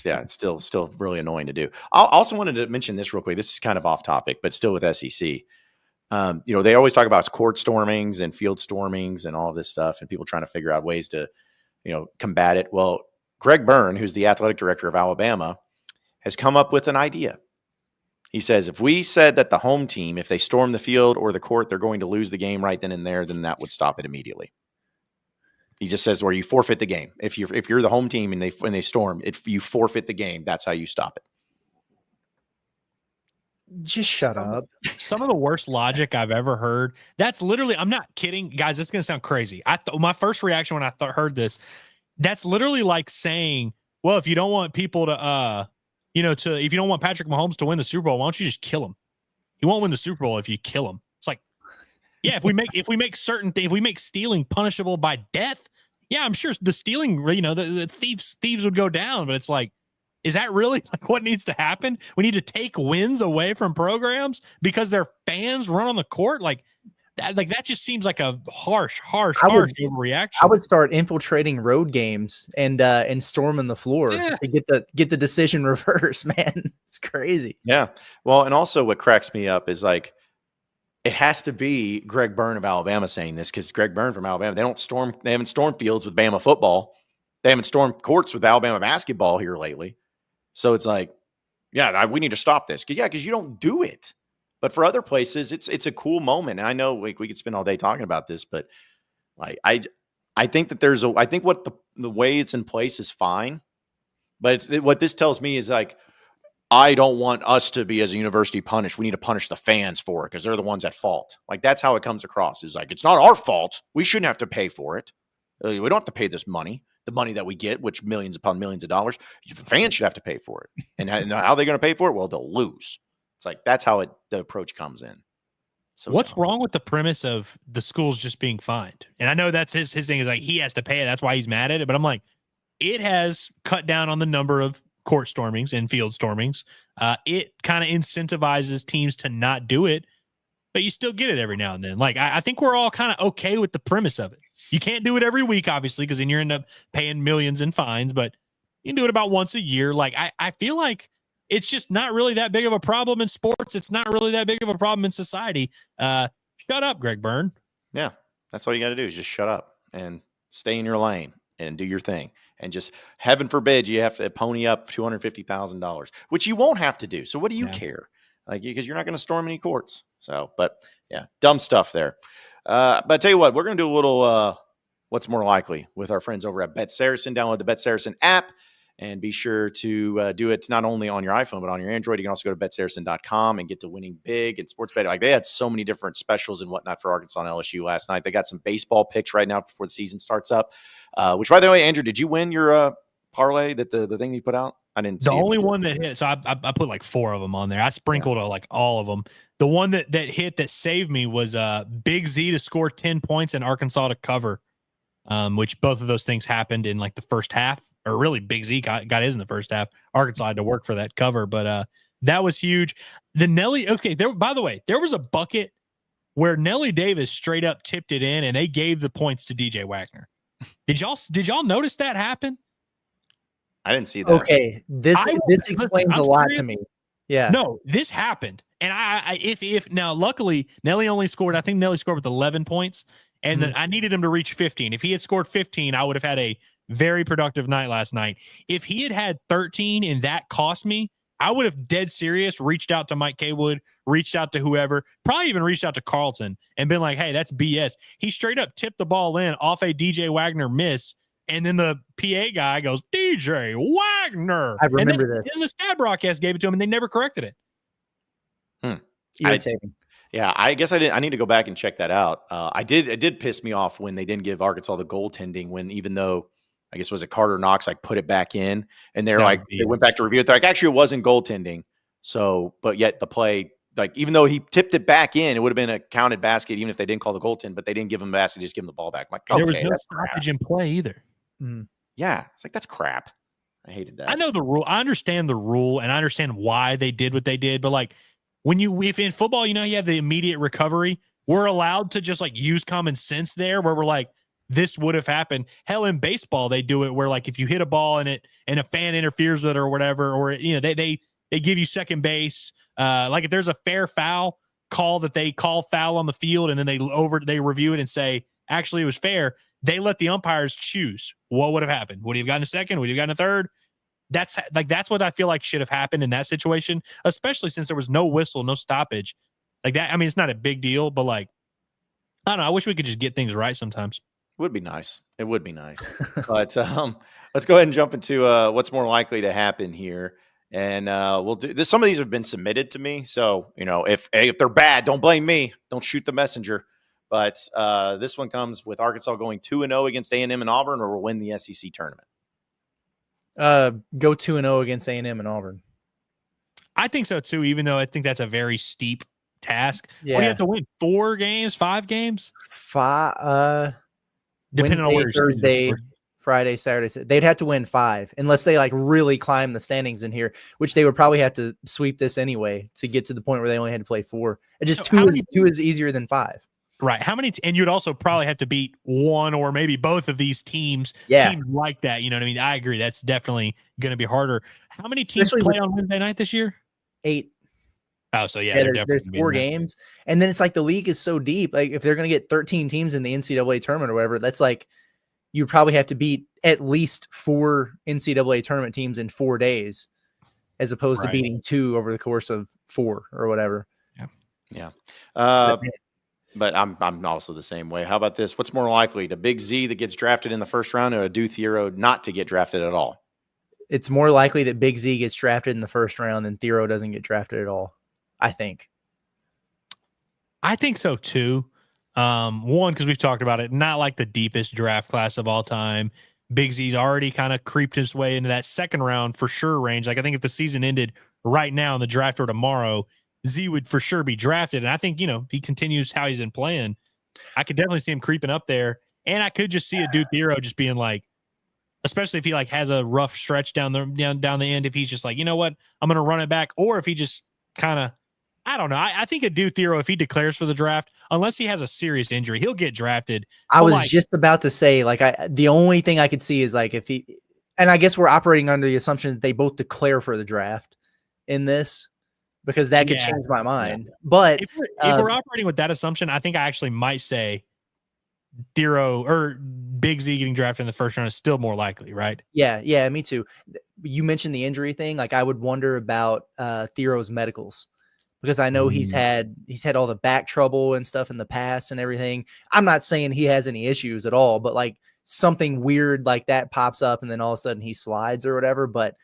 yeah, it's still really annoying to do. I also wanted to mention this real quick. This is kind of off topic, but still with SEC. They always talk about court stormings and field stormings and all of this stuff, and people trying to figure out ways to, combat it. Well, Greg Byrne, who's the athletic director of Alabama, has come up with an idea. He says, if we said that the home team, if they storm the field or the court, they're going to lose the game right then and there, then that would stop it immediately. He just says, where you forfeit the game. If you're the home team and when they storm, if you forfeit the game, that's how you stop it. Just shut up. Some of the worst logic I've ever heard. That's literally, I'm not kidding, guys. It's going to sound crazy. My first reaction when I heard this, that's literally like saying, well, if you don't want people to, if you don't want Patrick Mahomes to win the Super Bowl, why don't you just kill him? He won't win the Super Bowl if you kill him. It's like, yeah, if we make stealing punishable by death, yeah, I'm sure the stealing, the thieves would go down. But it's like, is that really like what needs to happen? We need to take wins away from programs because their fans run on the court. Like that just seems like a harsh overreaction. I would start infiltrating road games and storming the floor to get the decision reversed. Man, it's crazy. Yeah. Well, and also what cracks me up is like, it has to be Greg Byrne of Alabama saying this, because Greg Byrne from Alabama, they haven't stormed fields with Bama football. They haven't stormed courts with Alabama basketball here lately. So it's like, yeah, we need to stop this. Because you don't do it. But for other places, it's a cool moment. And I know we could spend all day talking about this, but like I think that I think what the way it's in place is fine. But what this tells me is like, I don't want us to be as a university punished. We need to punish the fans for it because they're the ones at fault. Like that's how it comes across. It's like, it's not our fault. We shouldn't have to pay for it. We don't have to pay this money. The money that we get, which millions upon millions of dollars, the fans should have to pay for it. And how are they going to pay for it? Well, they'll lose. It's like that's how the approach comes in. So what's wrong with the premise of the schools just being fined? And I know that's his thing is like he has to pay it. That's why he's mad at it. But I'm like, it has cut down on the number of court stormings and field stormings. It kind of incentivizes teams to not do it, but you still get it every now and then. Like I think we're all kind of okay with the premise of it. You can't do it every week, obviously, because then you end up paying millions in fines, but you can do it about once a year. Like I feel like it's just not really that big of a problem in sports. It's not really that big of a problem in society. Shut up, Greg Byrne. Yeah, that's all you got to do is just shut up and stay in your lane and do your thing. And just heaven forbid you have to pony up $250,000, which you won't have to do. So what do you care? Like, because you're not going to storm any courts. So, but yeah, dumb stuff there. But I tell you what, we're going to do a little what's more likely with our friends over at BetSaracen. Download the BetSaracen app and be sure to do it not only on your iPhone, but on your Android. You can also go to BetSaracen.com and get to winning big and sports betting. Like they had so many different specials and whatnot for Arkansas and LSU last night. They got some baseball picks right now before the season starts up. Which, by the way, Andrew, did you win your parlay that the thing you put out? I didn't see the only one that hit. So I put like 4 of them on there. I sprinkled like all of them. The one that hit that saved me was Big Z to score 10 points and Arkansas to cover, which both of those things happened in like the first half, or really Big Z got his in the first half. Arkansas had to work for that cover, but that was huge. The Nelly, by the way, there was a bucket where Nelly Davis straight up tipped it in and they gave the points to DJ Wagner. Did y'all notice that happen? I didn't see that. Okay, this explains a lot to me. Yeah. No, this happened. And if now, luckily, Nelly only scored, I think Nelly scored with 11 points, and then I needed him to reach 15. If he had scored 15, I would have had a very productive night last night. If he had 13 and that cost me, I would have dead serious reached out to Mike Kaywood, reached out to whoever, probably even reached out to Carlton and been like, hey, that's BS. He straight up tipped the ball in off a DJ Wagner miss. And then the PA guy goes, DJ Wagner. I remember this. And the stat broadcast gave it to him and they never corrected it. Irritating. I guess I need to go back and check that out. It did piss me off when they didn't give Arkansas the goaltending when, even though I guess was it Carter Knox, like put it back in and they're like, they went back to review it. They're like, actually it wasn't goaltending. So, but yet the play, like, even though he tipped it back in, it would have been a counted basket, even if they didn't call the goaltend, but they didn't give him the basket, just give him the ball back. I'm like, okay, there was no stoppage in play either. Yeah. It's like, that's crap. I hated that. I know the rule. I understand the rule and I understand why they did what they did. But like if in football, you have the immediate recovery, we're allowed to just like use common sense there where we're like, this would have happened. Hell, in baseball, they do it where like if you hit a ball and a fan interferes with it or whatever, or they give you second base. Like if there's a fair foul call that they call foul on the field and then they review it and say, actually it was fair. They let the umpires choose what would have happened. Would he have gotten a second? Would he have gotten a third? That's what I feel like should have happened in that situation, especially since there was no whistle, no stoppage like that. I mean, it's not a big deal, but like, I don't know. I wish we could just get things right sometimes. Would be nice. It would be nice. But let's go ahead and jump into what's more likely to happen here. And we'll do this. Some of these have been submitted to me. So, if they're bad, don't blame me. Don't shoot the messenger. But this one comes with Arkansas going 2-0 against A&M and Auburn, or will win the SEC tournament. Go 2-0 against A&M and Auburn. I think so too, even though I think that's a very steep task. Yeah. What do you have to win? 4 games, 5 games? Depending on where Thursday, Friday, Saturday. They'd have to win 5 unless they like really climb the standings in here, which they would probably have to sweep this anyway to get to the point where they only had to play 4. And just two is easier than 5. Right. How many? And you'd also probably have to beat one or maybe both of these teams. Yeah. Teams like that. You know what I mean? I agree. That's definitely going to be harder. How many teams play on Wednesday night this year? 8. Oh, so yeah, there's 4 games. And then it's like the league is so deep. Like if they're going to get 13 teams in the NCAA tournament or whatever, that's like you probably have to beat at least 4 NCAA tournament teams in 4 days as opposed to beating 2 over the course of 4 or whatever. Yeah. But I'm also the same way. How about this? What's more likely, to Big Z that gets drafted in the first round, or a Due Theroux not to get drafted at all? It's more likely that Big Z gets drafted in the first round than Theroux doesn't get drafted at all, I think. I think so too. One, because we've talked about it, not like the deepest draft class of all time. Big Z's already kind of creeped his way into that second round for sure range. Like, I think if the season ended right now and the draft or tomorrow, Z would for sure be drafted. And I think, if he continues how he's been playing, I could definitely see him creeping up there. And I could just see a Dude Thero just being like, especially if he like has a rough stretch down the end, if he's just like, you know what, I'm going to run it back. Or if he just kind of, I don't know. I think a Dude Thero, if he declares for the draft, unless he has a serious injury, he'll get drafted. I was just about to say, like, the only thing I could see is like if he, and I guess we're operating under the assumption that they both declare for the draft in this, because that could change my mind. Yeah. But if we're operating with that assumption, I think I actually might say Thero or Big Z getting drafted in the first round is still more likely, right? Yeah, me too. You mentioned the injury thing. Like, I would wonder about Thero's medicals, because I know he's had all the back trouble and stuff in the past and everything. I'm not saying he has any issues at all, but like something weird like that pops up and then all of a sudden he slides or whatever. But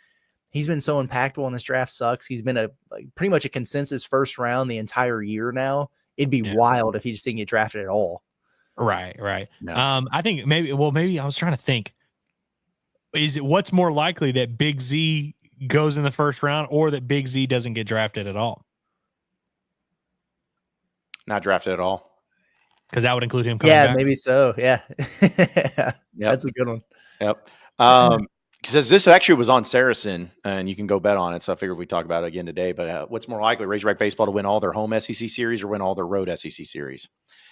he's been so impactful in this draft. Sucks. He's been pretty much a consensus first round the entire year now. It'd be wild if he just didn't get drafted at all. Right. No. I think maybe I was trying to think, what's more likely, that Big Z goes in the first round or that Big Z doesn't get drafted at all? Not drafted at all. Because that would include him coming back. Maybe so. Yeah. Yep. That's a good one. Yep. Because this actually was on Saracen, and you can go bet on it. So I figured we'd talk about it again today. But what's more likely, Razorback baseball to win all their home SEC series or win all their road SEC series?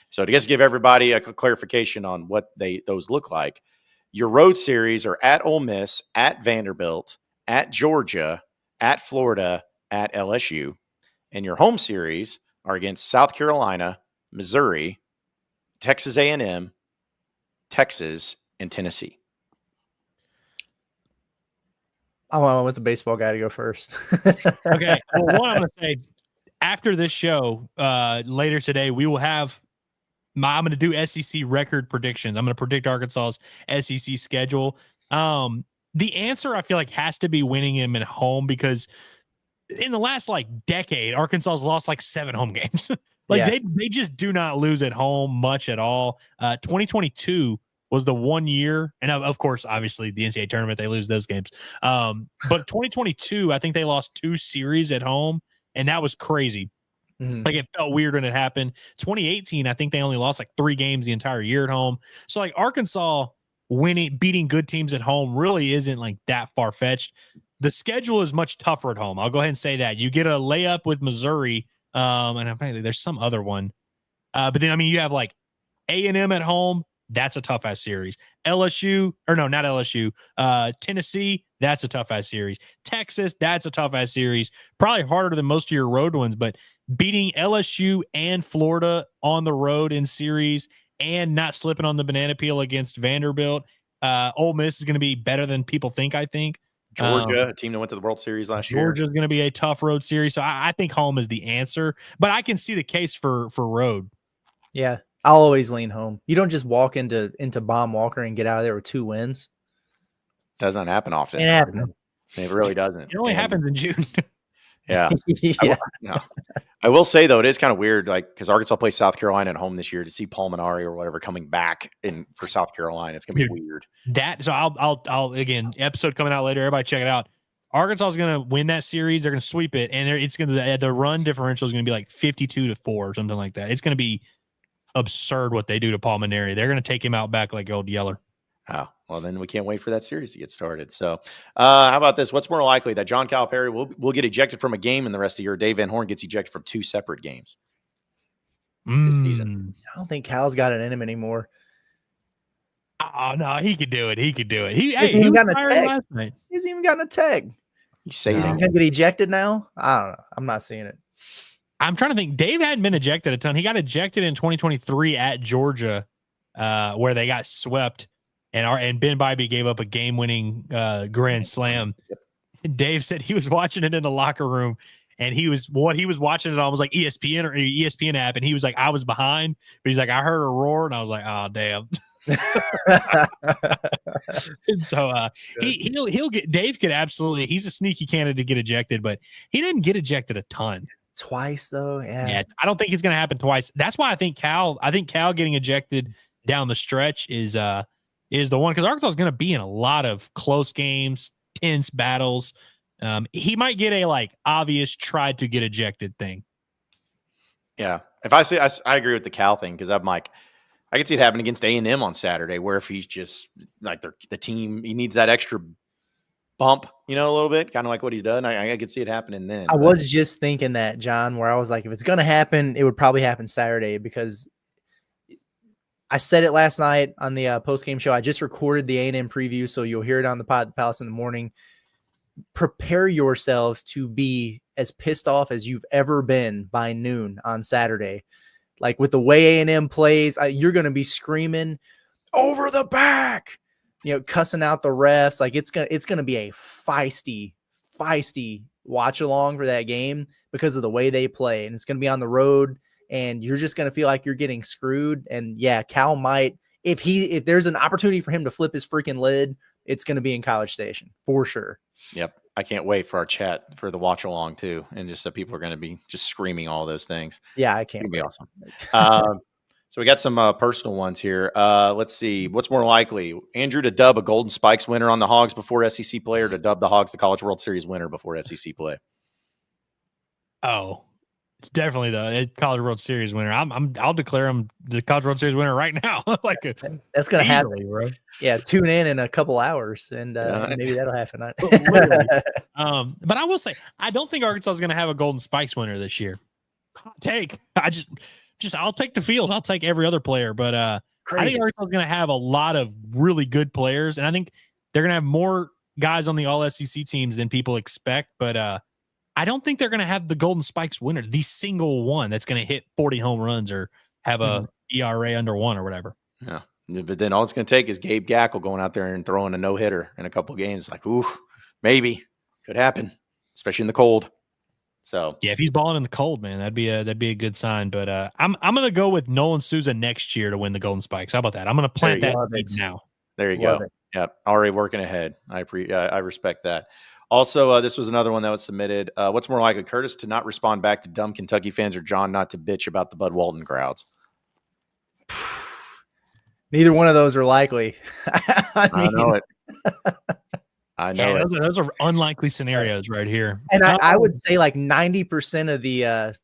So to just give everybody a clarification on what those look like, your road series are at Ole Miss, at Vanderbilt, at Georgia, at Florida, at LSU, and your home series are against South Carolina, Missouri, Texas A&M, Texas, and Tennessee. I want the baseball guy to go first. Okay. Well, one, I'm going to say, after this show, later today, we will have I'm going to do SEC record predictions. I'm going to predict Arkansas's SEC schedule. The answer, I feel like, has to be winning him at home, because in the last decade, Arkansas's lost 7 home games. They just do not lose at home much at all. 2022 was the 1 year, and of course, obviously the NCAA tournament, they lose those games. But 2022, I think they lost 2 series at home, and that was crazy. Mm-hmm. It felt weird when it happened. 2018, I think they only lost 3 games the entire year at home. So Arkansas beating good teams at home really isn't that far fetched. The schedule is much tougher at home. I'll go ahead and say that. You get a layup with Missouri, and apparently there's some other one. But then you have A&M at home. That's a tough ass series. LSU, or no, not LSU. Tennessee, that's a tough ass series. Texas, that's a tough ass series. Probably harder than most of your road ones, but beating LSU and Florida on the road in series and not slipping on the banana peel against Vanderbilt. Ole Miss is going to be better than people think, I think. Georgia, a team that went to the World Series last year. Georgia's going to be a tough road series. So I think home is the answer, but I can see the case for road. Yeah. I'll always lean home. You don't just walk into Baum Walker and get out of there with 2 wins. Doesn't happen often. It really doesn't. It only happens in June. Yeah. I will say, though, it is kind of weird, because Arkansas plays South Carolina at home this year. To see Pulmonari or whatever coming back for South Carolina, it's gonna be weird. So I'll again, episode coming out later. Everybody check it out. Arkansas is going to win that series. They're going to sweep it, and it's going to the run differential is going to be 52-4 or something like that. It's going to be absurd what they do to Pulmonari. They're going to take him out back like old Yeller. Oh, well, then we can't wait for that series to get started. So how about this? What's more likely, that John Calipari will get ejected from a game in the rest of the year, Dave Van Horn gets ejected from 2 separate games this season? I don't think Cal's got it in him anymore. Oh, no, he could do it. He hasn't even gotten a tag. He hasn't even gotten a tag. He's going to get ejected now? I don't know. I'm not seeing it. I'm trying to think. Dave hadn't been ejected a ton. He got ejected in 2023 at Georgia, where they got swept, and Ben Bybee gave up a game-winning grand slam. Yep. Dave said he was watching it in the locker room, and he was watching it on was ESPN or ESPN app, and he was I was behind, but he's I heard a roar, and I was oh damn. And so he'll get Dave could absolutely, he's a sneaky candidate to get ejected, but he didn't get ejected a ton. twice though. Yeah, I don't think it's going to happen twice. That's why I think Cal getting ejected down the stretch is the one, because Arkansas is going to be in a lot of close games, tense battles. He might get a like obvious tried to get ejected thing. Yeah, if I say I agree with the Cal thing, because I'm like, I could see it happen against A&M on Saturday, where if he's just like the team, he needs that extra bump, a little bit, kind of like what he's done. I could see it happening then. I was just thinking that, John, where I was like, if it's going to happen, it would probably happen Saturday, because I said it last night on the post-game show. I just recorded the A&M preview, so you'll hear it on the pod at the Palace in the morning. Prepare yourselves to be as pissed off as you've ever been by noon on Saturday. Like with the way A&M plays, you're going to be screaming over the back, cussing out the refs. Like it's gonna be a feisty watch along for that game because of the way they play, and it's gonna be on the road, and you're just gonna feel like you're getting screwed. And yeah, Cal might, if there's an opportunity for him to flip his freaking lid, it's gonna be in College Station for sure. Yep. I can't wait for our chat for the watch along too, and just so people are going to be just screaming all those things. Yeah, I can't. It'll be awesome. So we got some personal ones here. Let's see. What's more likely, Andrew to dub a Golden Spikes winner on the Hogs before SEC play, or to dub the Hogs the College World Series winner before SEC play? Oh, it's definitely the College World Series winner. I'll declare him the College World Series winner right now. That's gonna happen, bro. Yeah, tune in a couple hours, and maybe that'll happen. But I will say, I don't think Arkansas is going to have a Golden Spikes winner this year. Hot take. I'll take the field. I'll take every other player, but I think Arkansas is going to have a lot of really good players, and I think they're going to have more guys on the All SEC teams than people expect. But I don't think they're going to have the Golden Spikes winner, the single one that's going to hit 40 home runs or have a ERA under 1 or whatever. Yeah. But then all it's going to take is Gabe Gackle going out there and throwing a no-hitter in a couple of games. Like, ooh, maybe could happen, especially in the cold. So yeah, if he's balling in the cold, man, that'd be a good sign. But I'm going to go with Nolan Souza next year to win the Golden Spikes. How about that? I'm going to plant that seed now. There you go. Yep, already working ahead. I respect that. Also, this was another one that was submitted. What's more likely, Curtis to not respond back to dumb Kentucky fans, or John not to bitch about the Bud Walton crowds? Neither one of those are likely. I know it. I know it. Those are unlikely scenarios right here. And I would say like 90% of the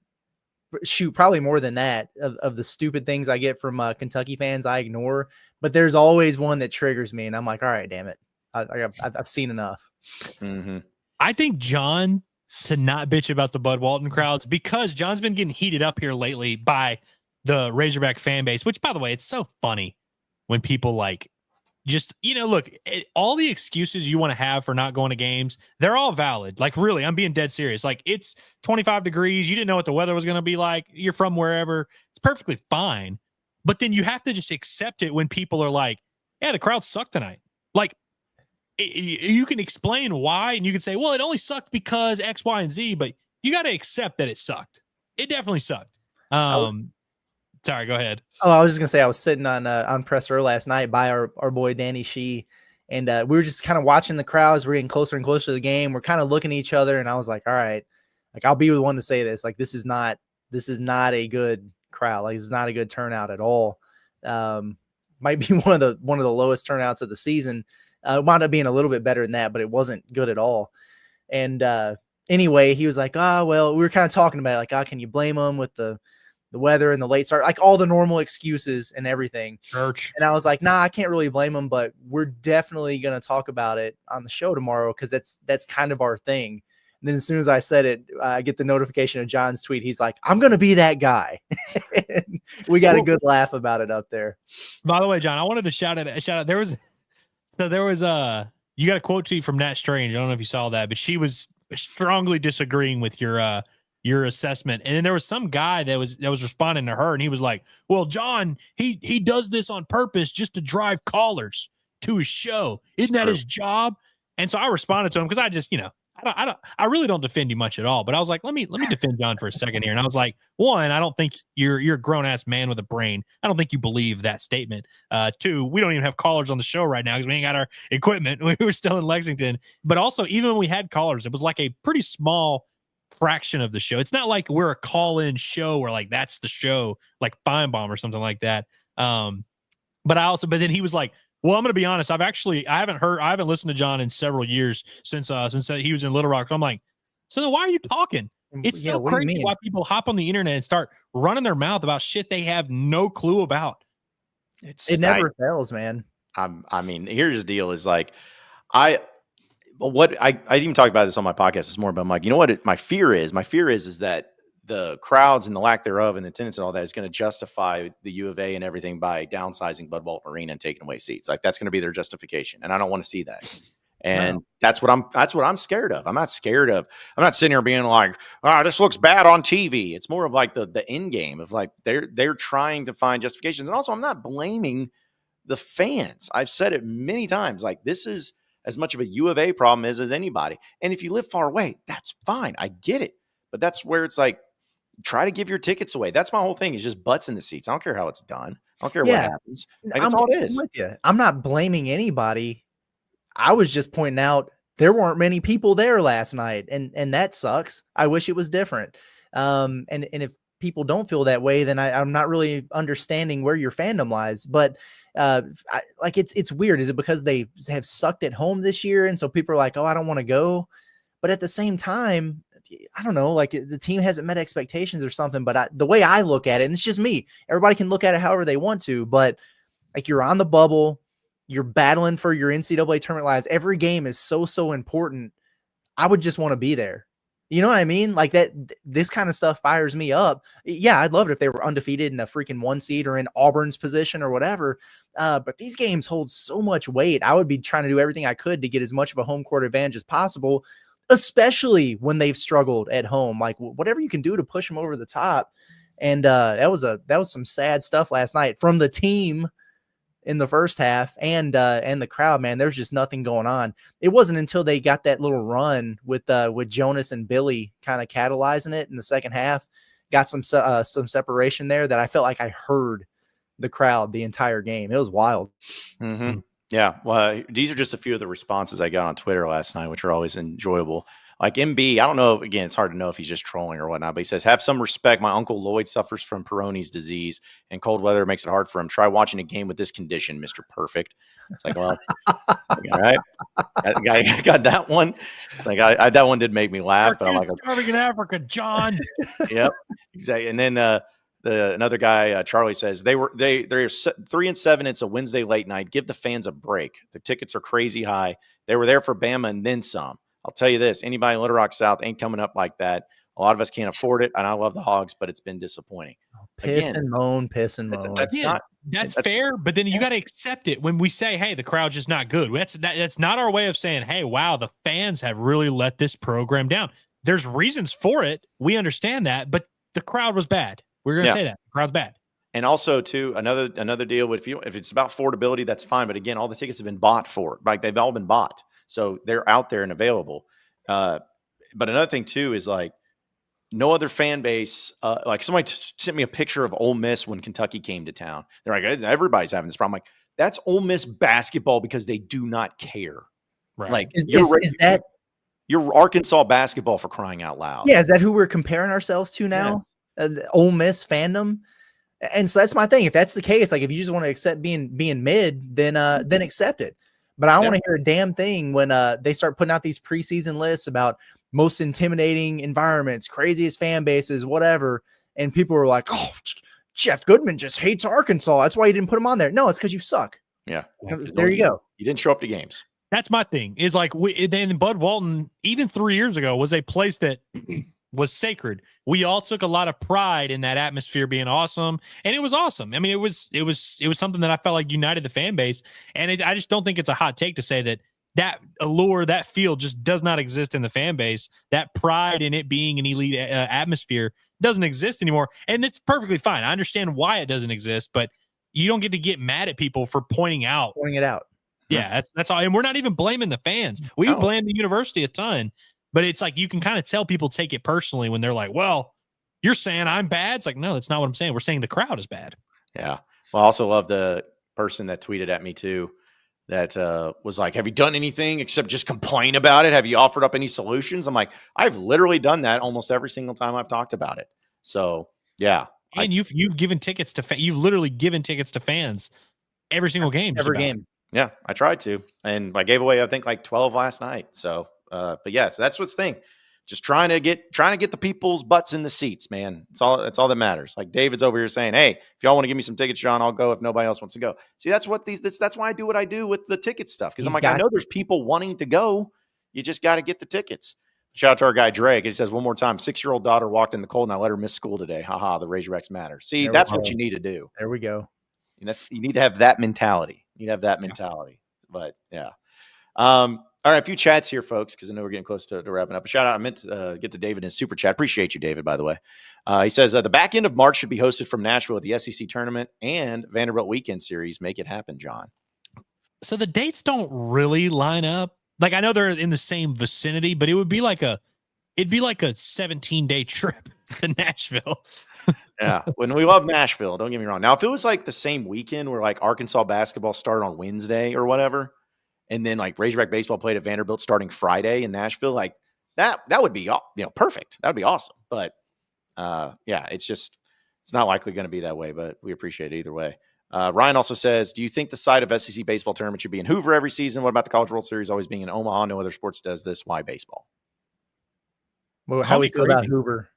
probably more than that of the stupid things I get from Kentucky fans I ignore. But there's always one that triggers me, and I'm like, all right, damn it, I've seen enough. Mm-hmm. I think John to not bitch about the Bud Walton crowds, because John's been getting heated up here lately by the Razorback fan base, which, by the way, it's so funny when people like just, look, all the excuses you want to have for not going to games, they're all valid. Like, really, I'm being dead serious. Like, it's 25 degrees. You didn't know what the weather was going to be like. You're from wherever. It's perfectly fine. But then you have to just accept it when people are like, yeah, the crowd sucked tonight. Like, you can explain why, and you can say, well, it only sucked because X, Y, and Z, but you got to accept that it sucked. It definitely sucked. Sorry, go ahead. Oh, I was just gonna say I was sitting on press row last night by our boy Danny Shee, and we were just kind of watching the crowds. We're getting closer and closer to the game. We're kind of looking at each other, and I was like, all right, like I'll be the one to say this. Like this is not a good crowd. Like this is not a good turnout at all. Might be one of the lowest turnouts of the season. It wound up being a little bit better than that, but it wasn't good at all. And anyway, he was like, well, we were kind of talking about it, like, can you blame them with the weather and the late start, like all the normal excuses and everything. Church. And I was like, nah, I can't really blame them, but we're definitely going to talk about it on the show tomorrow, because that's kind of our thing. And then as soon as I said it, I get the notification of John's tweet. He's like, I'm going to be that guy. We got a good laugh about it up there. By the way, John, I wanted to shout out. There was you got a quote tweet from Nat Strange. I don't know if you saw that, but she was strongly disagreeing with your assessment. And then there was some guy that was responding to her, and he was like, well, John, he does this on purpose just to drive callers to his show. Isn't that his job? And so I responded to him, because I just, I really don't defend you much at all, but I was like, let me defend John for a second here. And I was like, one, I don't think you're a grown ass man with a brain. I don't think you believe that statement. Two, we don't even have callers on the show right now because we ain't got our equipment. We were still in Lexington, but also even when we had callers, it was like a pretty small fraction of the show. It's not like we're a call-in show or like that's the show, like Feinbaum or something like that. But then he was like, well, I'm going to be honest. I haven't listened to John in several years since he was in Little Rock. So I'm like, so then why are you talking? It's so crazy why people hop on the internet and start running their mouth about shit they have no clue about. It never fails, man. I mean, here's the deal: is like, I even talked about this on my podcast this morning. But I'm like, you know what? My fear is that the crowds and the lack thereof and the attendance and all that is going to justify the U of A and everything by downsizing Bud Walton Arena and taking away seats. Like that's going to be their justification, and I don't want to see that. And that's what I'm scared of. I'm not sitting here being like, this looks bad on TV. It's more of like the end game of like they're trying to find justifications. And also I'm not blaming the fans. I've said it many times. Like this is as much of a U of A problem as anybody. And if you live far away, that's fine. I get it. But that's where it's like, try to give your tickets away. That's my whole thing, is just butts in the seats. I don't care how it's done. I don't care what happens. Like, that's all it is. With you. I'm not blaming anybody. I was just pointing out there weren't many people there last night, and that sucks. I wish it was different. And if people don't feel that way, then I'm not really understanding where your fandom lies. But it's weird. Is it because they have sucked at home this year, and so people are like, oh, I don't want to go? But at the same time, I don't know, like the team hasn't met expectations or something. But the way I look at it, and it's just me, everybody can look at it however they want to, but like you're on the bubble, you're battling for your NCAA tournament lives. Every game is so important. I would just want to be there. You know what I mean? Like that, this kind of stuff fires me up. Yeah, I'd love it if they were undefeated in a freaking 1 seed or in Auburn's position or whatever. But these games hold so much weight. I would be trying to do everything I could to get as much of a home court advantage as possible, especially when they've struggled at home. Like whatever you can do to push them over the top. And that was some sad stuff last night from the team in the first half and the crowd, man. There's just nothing going on. It wasn't until they got that little run with Jonas and Billy kind of catalyzing it in the second half, got some separation there, that I felt like I heard the crowd the entire game. It was wild. Mm-hmm. Yeah. Well, these are just a few of the responses I got on Twitter last night, which are always enjoyable. Like MB, I don't know. Again, it's hard to know if he's just trolling or whatnot, but he says, have some respect. My uncle Lloyd suffers from Peyronie's disease, and cold weather makes it hard for him. Try watching a game with this condition, Mr. Perfect. It's like, well, all right. That guy got that one. Like I that one did make me laugh, but I'm like, starving in Africa, John. Yep, exactly. And then another guy, Charlie, says they're 3-7. It's a Wednesday late night. Give the fans a break. The tickets are crazy high. They were there for Bama and then some. I'll tell you this, anybody in Little Rock South ain't coming up like that. A lot of us can't afford it, and I love the Hogs, but it's been disappointing. Piss and moan. That's fair, but then you got to accept it when we say, hey, the crowd's just not good. That's not our way of saying, hey, wow, the fans have really let this program down. There's reasons for it. We understand that, but the crowd was bad. We're going to say that. The crowd's bad. And also, too, another deal, if it's about affordability, that's fine. But again, all the tickets have been bought for. Like, they've all been bought. So they're out there and available. But another thing, too, is like no other fan base. Like somebody sent me a picture of Ole Miss when Kentucky came to town. They're like, everybody's having this problem. I'm like, that's Ole Miss basketball because they do not care. Right. Like, is that your Arkansas basketball, for crying out loud? Yeah, is that who we're comparing ourselves to now? Yeah. Ole Miss fandom. And so that's my thing. If that's the case, like if you just want to accept being mid, then accept it. But I don't want to hear a damn thing when they start putting out these preseason lists about most intimidating environments, craziest fan bases, whatever. And people are like, oh, Jeff Goodman just hates Arkansas. That's why you didn't put him on there. No, it's because you suck. Yeah. There you go. You didn't show up to games. That's my thing. Is like then Bud Walton, even 3 years ago, was a place that was sacred. We all took a lot of pride in that atmosphere being awesome, and it was awesome. I mean, it was something that I felt like united the fan base, and I just don't think it's a hot take to say that allure, that feel just does not exist in the fan base. That pride in it being an elite atmosphere doesn't exist anymore, and it's perfectly fine. I understand why it doesn't exist, but you don't get to get mad at people for pointing it out. Yeah, that's all. And we're not even blaming the fans. We blame the university a ton. But it's like you can kind of tell people take it personally when they're like, well, you're saying I'm bad. It's like, no, that's not what I'm saying. We're saying the crowd is bad. Yeah. Well, I also love the person that tweeted at me too. that was like, have you done anything except just complain about it? Have you offered up any solutions? I'm like, I've literally done that almost every single time I've talked about it. So yeah. And you've given tickets to you've literally given tickets to fans every single game. Every game. Yeah, I tried to. And I gave away, I think, like 12 last night. So but yeah, so that's what's the thing. Just trying to get the people's butts in the seats, man. It's all that matters. Like David's over here saying, hey, if y'all want to give me some tickets, John, I'll go if nobody else wants to go. See, that's what that's why I do what I do with the ticket stuff. Because I'm like, I know there's people wanting to go. You just got to get the tickets. Shout out to our guy Drake. He says one more time, 6-year-old daughter walked in the cold and I let her miss school today. Haha, the Razorbacks matter. See, that's what you need to do. There we go. And you need to have that mentality. But yeah. All right, a few chats here, folks, because I know we're getting close to wrapping up. A shout out, I meant to get to David in super chat. Appreciate you, David, by the way. He says, the back end of March should be hosted from Nashville at the SEC tournament and Vanderbilt weekend series. Make it happen, John. So the dates don't really line up. Like, I know they're in the same vicinity, but it'd be like a 17-day trip to Nashville. Yeah, when we love Nashville, don't get me wrong. Now, if it was like the same weekend where like Arkansas basketball started on Wednesday or whatever, and then like Razorback baseball played at Vanderbilt starting Friday in Nashville, like that would be perfect. That would be awesome. But yeah, it's not likely going to be that way. But we appreciate it either way. Ryan also says, do you think the site of SEC baseball tournament should be in Hoover every season? What about the College World Series always being in Omaha? No other sports does this. Why baseball? Well, how we feel about Hoover?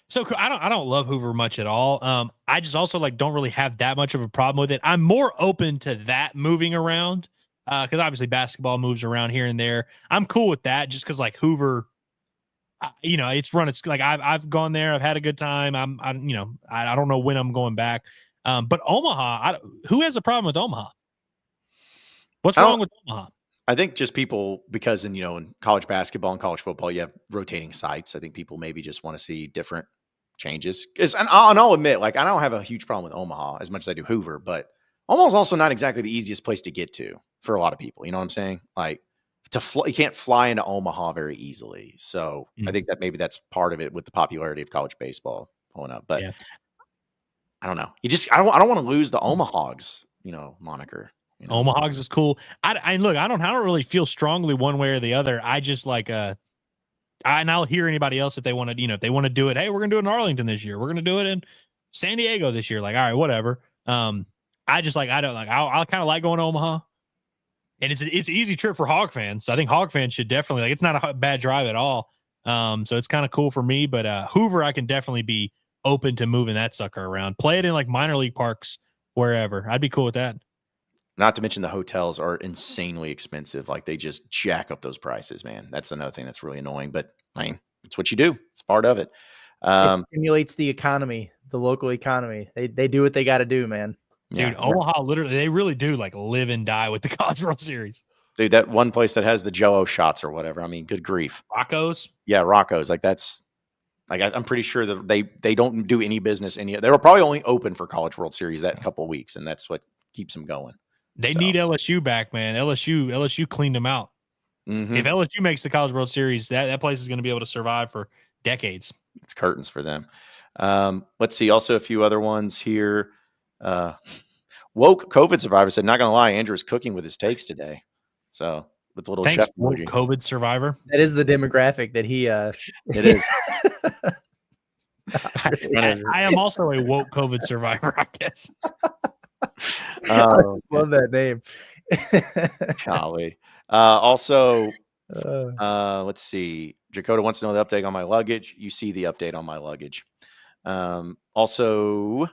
So I don't love Hoover much at all. I just also like don't really have that much of a problem with it. I'm more open to that moving around because obviously basketball moves around here and there. I'm cool with that just because like Hoover, it's run. It's like I've gone there. I've had a good time. I don't know when I'm going back. But Omaha, who has a problem with Omaha? What's wrong with Omaha? I think just people, because in college basketball and college football, you have rotating sites. I think people maybe just want to see different changes. And I'll admit, like, I don't have a huge problem with Omaha as much as I do Hoover, but Omaha's also not exactly the easiest place to get to for a lot of people. You know what I'm saying? Like, you can't fly into Omaha very easily. So I think that maybe that's part of it with the popularity of college baseball pulling up. But yeah. I don't know. I don't want to lose the Omahogs, moniker. Omahogs is cool. I don't really feel strongly one way or the other. I just like and I'll hear anybody else if they want to, if they want to do it. Hey, we're gonna do it in Arlington this year. We're gonna do it in San Diego this year. Like, all right, whatever. I just like I kind of like going to Omaha, and it's an easy trip for Hog fans. So I think Hog fans should definitely it's not a bad drive at all. So it's kind of cool for me. But Hoover, I can definitely be open to moving that sucker around. Play it in like minor league parks wherever. I'd be cool with that. Not to mention the hotels are insanely expensive. Like they just jack up those prices, man. That's another thing that's really annoying. But I mean, it's what you do. It's part of it. It stimulates the economy, the local economy. They do what they got to do, man. Dude, Omaha literally, they really do like live and die with the College World Series. Dude, that one place that has the Jell-O shots or whatever. I mean, good grief. Rocco's? Yeah, Rocco's. Like that's like I'm pretty sure that they don't do any business. They were probably only open for College World Series that couple of weeks, and that's what keeps them going. They need LSU back, man. LSU cleaned them out. Mm-hmm. If LSU makes the College World Series, that place is going to be able to survive for decades. It's curtains for them. Let's see. Also, a few other ones here. Woke COVID survivor said, "Not gonna lie, Andrew's cooking with his takes today." So with the little chef woke emoji. COVID survivor. That is the demographic that he. It is. I am also a woke COVID survivor, I guess. I just love that name. Golly. Also, let's see. Dakota wants to know the update on my luggage. You see the update on my luggage. Also,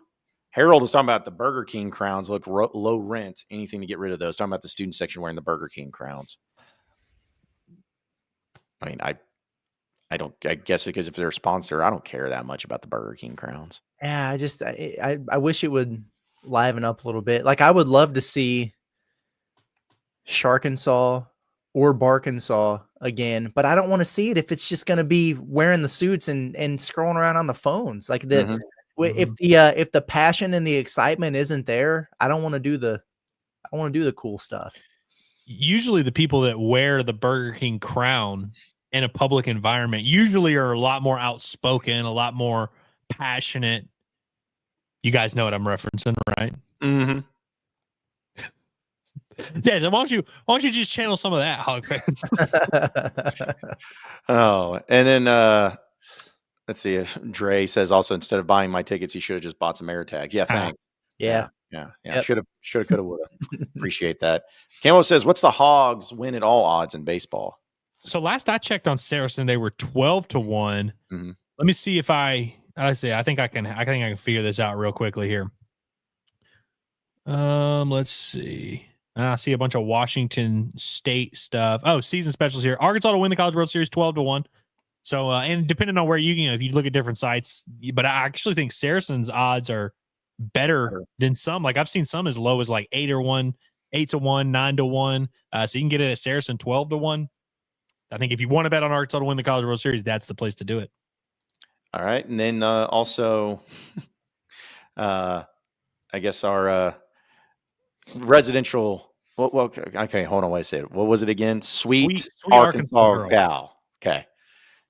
Harold was talking about the Burger King crowns look low rent. Anything to get rid of those? Talking about the student section wearing the Burger King crowns. I mean, I guess because if they're a sponsor, I don't care that much about the Burger King crowns. Yeah, I wish it would liven up a little bit. Like I would love to see Sharkensaw or Barkensaw again, but I don't want to see it if it's just going to be wearing the suits and scrolling around on the phones. Like if the passion and the excitement isn't there, I don't want to do the cool stuff. Usually the people that wear the Burger King crown in a public environment usually are a lot more outspoken, a lot more passionate. You guys know what I'm referencing, right? Mm-hmm. Yeah, so why don't you just channel some of that, Hog fans? Oh, and then let's see. If Dre says also instead of buying my tickets, you should have just bought some air tags. Yeah, thanks. Yeah. Yeah. Yep. Should have, could have, would have. Appreciate that. Camo says, "What's the Hogs win at all odds in baseball?" So last I checked on Saracen, they were 12-1. Mm-hmm. Let me see if I think I can figure this out real quickly here. Let's see. I see a bunch of Washington State stuff. Oh, season specials here. Arkansas to win the College World Series 12-1. So, and depending on where if you look at different sites, but I actually think Saracen's odds are better than some. Like I've seen some as low as like 8-1, 8-1, 9-1. So you can get it at Saracen 12-1. I think if you want to bet on Arkansas to win the College World Series, that's the place to do it. All right. And then also, I guess our residential. Well, okay. Hold on. Wait a second. What was it again? Sweet Arkansas gal. Okay.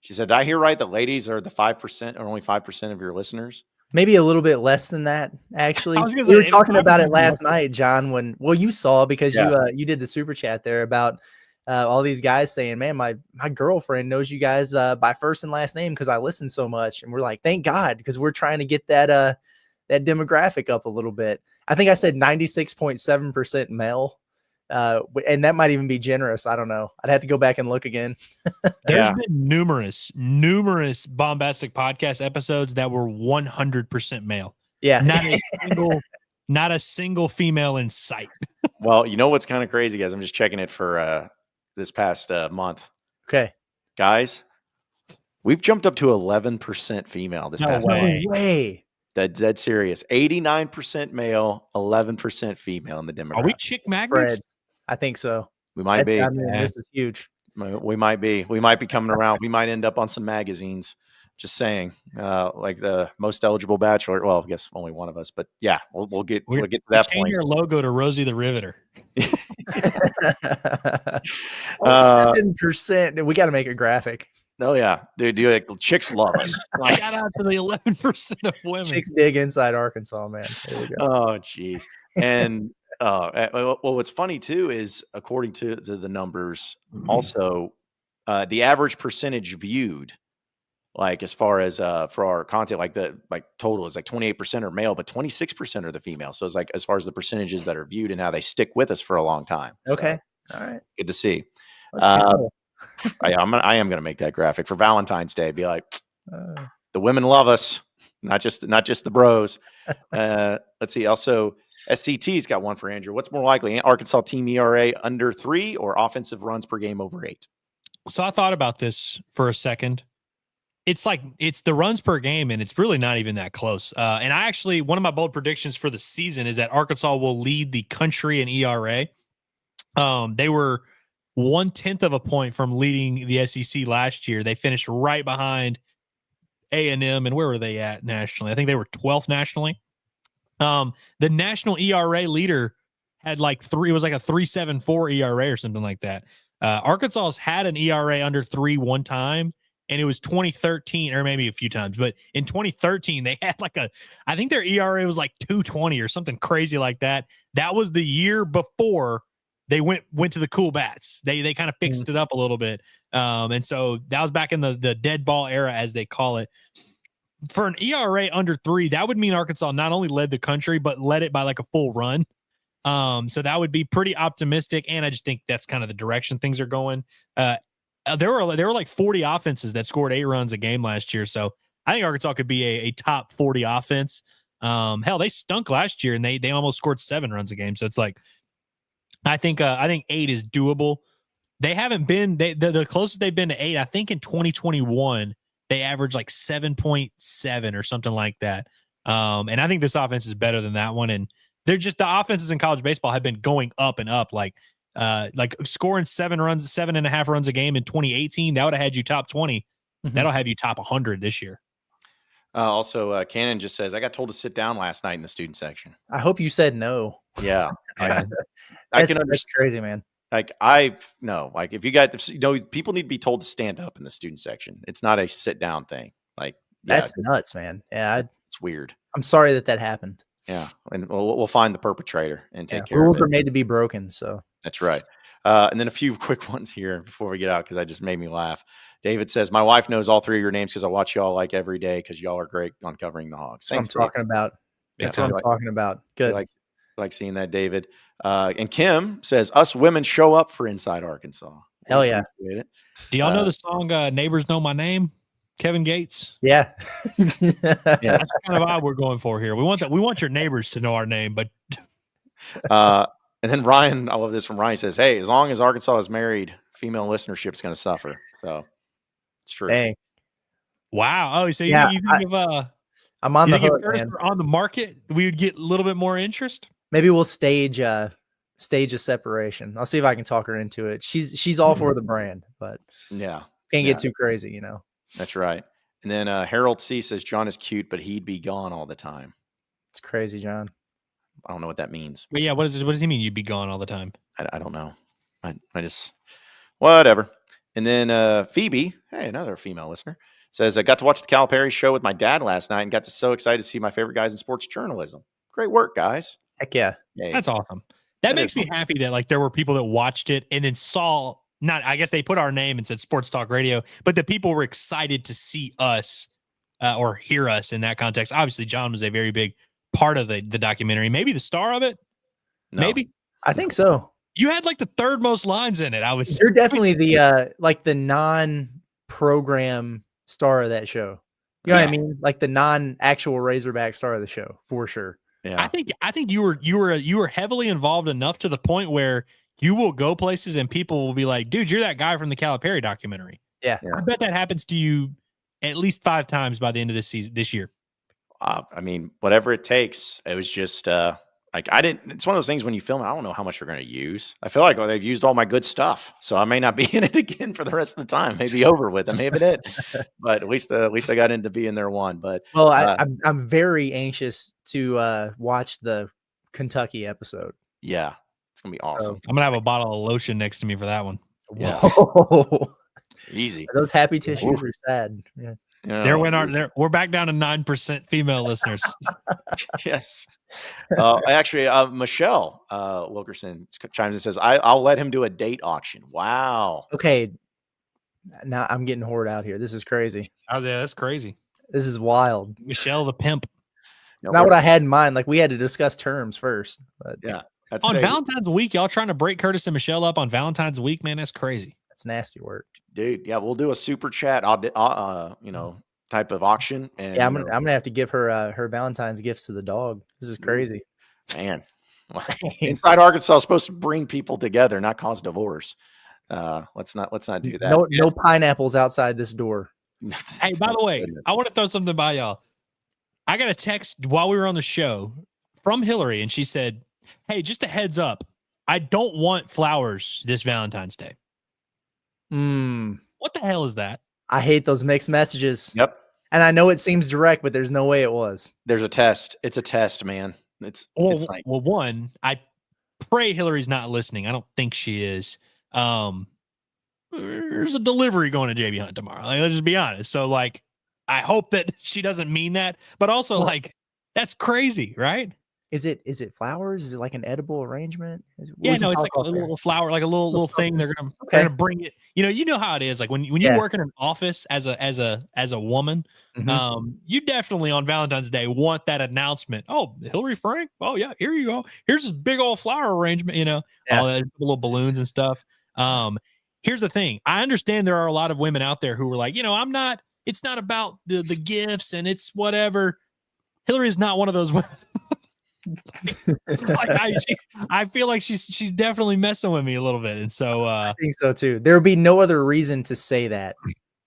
She said, "Did I hear right that ladies are the 5% or only 5% of your listeners?" Maybe a little bit less than that, actually. We were talking about it last night, John, you saw because you did the super chat there about all these guys saying, man, my girlfriend knows you guys by first and last name because I listen so much. And we're like, thank God, because we're trying to get that demographic up a little bit. I think I said 96.7% male. And that might even be generous. I don't know. I'd have to go back and look again. There's been numerous bombastic podcast episodes that were 100% male. Yeah. Not a single female in sight. Well, you know what's kind of crazy, guys? I'm just checking it for this past month. Okay. Guys, we've jumped up to 11% female this past month. No way. Dead serious. 89% male, 11% female in the demographic. Are we chick magnets? I think so. We might be. I mean, this is huge. We might be. We might be coming around. We might end up on some magazines. Just saying, like the most eligible bachelor. Well, I guess only one of us, but yeah, we'll get to that point. Change your logo to Rosie the Riveter. 11%. We got to make a graphic. Oh yeah, dude. Like chicks love us. Shout out to the 11% of women. Chicks dig inside Arkansas, man. There we go. Oh, geez. And well, what's funny too is according to the numbers, also the average percentage viewed, like as far as for our content, like total is like 28% are male, but 26% are the female. So it's like as far as the percentages that are viewed and how they stick with us for a long time. Okay, so, all right, good to see. I am gonna make that graphic for Valentine's Day. Be like, the women love us, not just the bros. Let's see. Also, SCT's got one for Andrew. What's more likely, Arkansas team ERA under 3 or offensive runs per game over 8? So I thought about this for a second. It's the runs per game, and it's really not even that close. And I actually, one of my bold predictions for the season is that Arkansas will lead the country in ERA. They were 1/10 of a point from leading the SEC last year. They finished right behind A&M, and where were they at nationally? I think they were 12th nationally. The national ERA leader had it was like a 3.74 ERA or something like that. Arkansas's had an ERA under 3 one time, and it was 2013, or maybe a few times. But in 2013, they had I think their ERA was like 2.20 or something crazy like that. That was the year before they went to the cool bats. They kind of fixed it up a little bit. And so that was back in the dead ball era, as they call it. For an ERA under 3, that would mean Arkansas not only led the country, but led it by like a full run. So that would be pretty optimistic. And I just think that's kind of the direction things are going. There were like 40 offenses that scored 8 runs a game last year. So I think Arkansas could be a top 40 offense. Hell, they stunk last year and they almost scored 7 runs a game. So it's like, I think 8 is doable. They haven't been the closest they've been to 8. I think in 2021 they averaged like 7.7 or something like that. And I think this offense is better than that one. And they're just, the offenses in college baseball have been going up and up. Like scoring 7.5 runs a game in 2018, that would have had you top 20. Mm-hmm. That'll have you top 100 this year. Also, Cannon just says, I got told to sit down last night in the student section. I hope you said no. Yeah. I can understand. That's crazy, man. Like if you got, people need to be told to stand up in the student section. It's not a sit down thing. Like that's nuts, man. Yeah. It's weird. I'm sorry that happened. Yeah, and we'll find the perpetrator and take care Rules of it. are made to be broken, so That's right. And then a few quick ones here before we get out because I just made me laugh. David says, "My wife knows all three of your names because I watch y'all like every day because y'all are great on covering the Hogs." that's what I'm talking about. That's what I'm talking about. We Good. like seeing that, David. And Kim says, "Us women show up for Inside Arkansas." Hell yeah. Appreciate it. Do y'all know the song "Neighbors Know My Name"? Kevin Gates. Yeah. Yeah. That's the kind of vibe we're going for here. We want your neighbors to know our name, but And then Ryan, I love this from Ryan. He says, "Hey, as long as Arkansas is married, female listenership is going to suffer." So it's true. Dang. wow. Oh, so you think if I'm on you the think hook, if Curtis man. were on the market, we would get a little bit more interest? Maybe we'll stage a separation. I'll see if I can talk her into it. She's all for the brand, but Yeah. can't get too crazy, you know. That's right. And then Harold C says, "John is cute, but he'd be gone all the time." It's crazy, John. I don't know what that means. But yeah, what does he mean you'd be gone all the time? I don't know. I just, whatever. And then Phoebe, hey, another female listener, says, "I got to watch the Calipari show with my dad last night and got so excited to see my favorite guys in sports journalism. Great work, guys." Heck yeah. Yay. That's awesome. That makes me happy that like there were people that watched it and then saw I guess they put our name and said Sports Talk Radio, but the people were excited to see us or hear us in that context. Obviously, John was a very big part of the documentary, maybe the star of it. No. Maybe I think so. you had like the third most lines in it. You're definitely the like the non-program star of that show. You know what I mean? Like the non-actual Razorback star of the show, for sure. Yeah. I think you were heavily involved enough to the point where you will go places and people will be like, "Dude, you're that guy from the Calipari documentary." Yeah. I bet that happens to you at least 5 times by the end of this year. I mean, whatever it takes. It was just like it's one of those things when you film it, I don't know how much you're going to use. I feel like they've used all my good stuff, so I may not be in it again for the rest of the time. Maybe over with. I may have it, but at least I got into being there one. But well, I'm very anxious to watch the Kentucky episode. Yeah, it's gonna be awesome. I'm gonna have a bottle of lotion next to me for that one. Yeah. Whoa. Easy. Are those happy tissues are sad. Yeah. There went we're back down to 9% female listeners. Yes. Actually, Michelle Wilkerson chimes in and says, I'll let him do a date auction. Wow. Okay. Now I'm getting hoard out here. This is crazy. Yeah, that's crazy. This is wild. Michelle the pimp. Not what I had in mind. Like we had to discuss terms first. But yeah. On Valentine's week, y'all trying to break Curtis and Michelle up on Valentine's week, man. That's crazy. That's nasty work, dude. Yeah, we'll do a super chat, type of auction. And yeah, I'm gonna have to give her her Valentine's gifts to the dog. This is crazy, man. Inside Arkansas is supposed to bring people together, not cause divorce. Let's not do that. No pineapples outside this door. Hey, by the way, I want to throw something by y'all. I got a text while we were on the show from Hillary, and she said, "Hey, just a heads up, I don't want flowers this Valentine's Day." What the hell is that? I hate those mixed messages. Yep. And I know it seems direct, but there's no way it was. There's a test. It's a test, man. It's like, one, I pray Hillary's not listening. I don't think she is. There's a delivery going to JB Hunt tomorrow. Like, let's just be honest. So like, I hope that she doesn't mean that, but also like, that's crazy, right? Is it flowers? Is it like an edible arrangement? It's like a little flower, like a little thing. They're gonna bring it. You know how it is. Like when you work in an office as a woman, you definitely on Valentine's Day want that announcement. Oh, Hillary Frank. Oh yeah, here you go. Here's this big old flower arrangement. All that little balloons and stuff. Here's the thing. I understand there are a lot of women out there who are like, I'm not. It's not about the gifts and it's whatever. Hillary is not one of those women. I feel like she's definitely messing with me a little bit, and so I think so too. There would be no other reason to say that.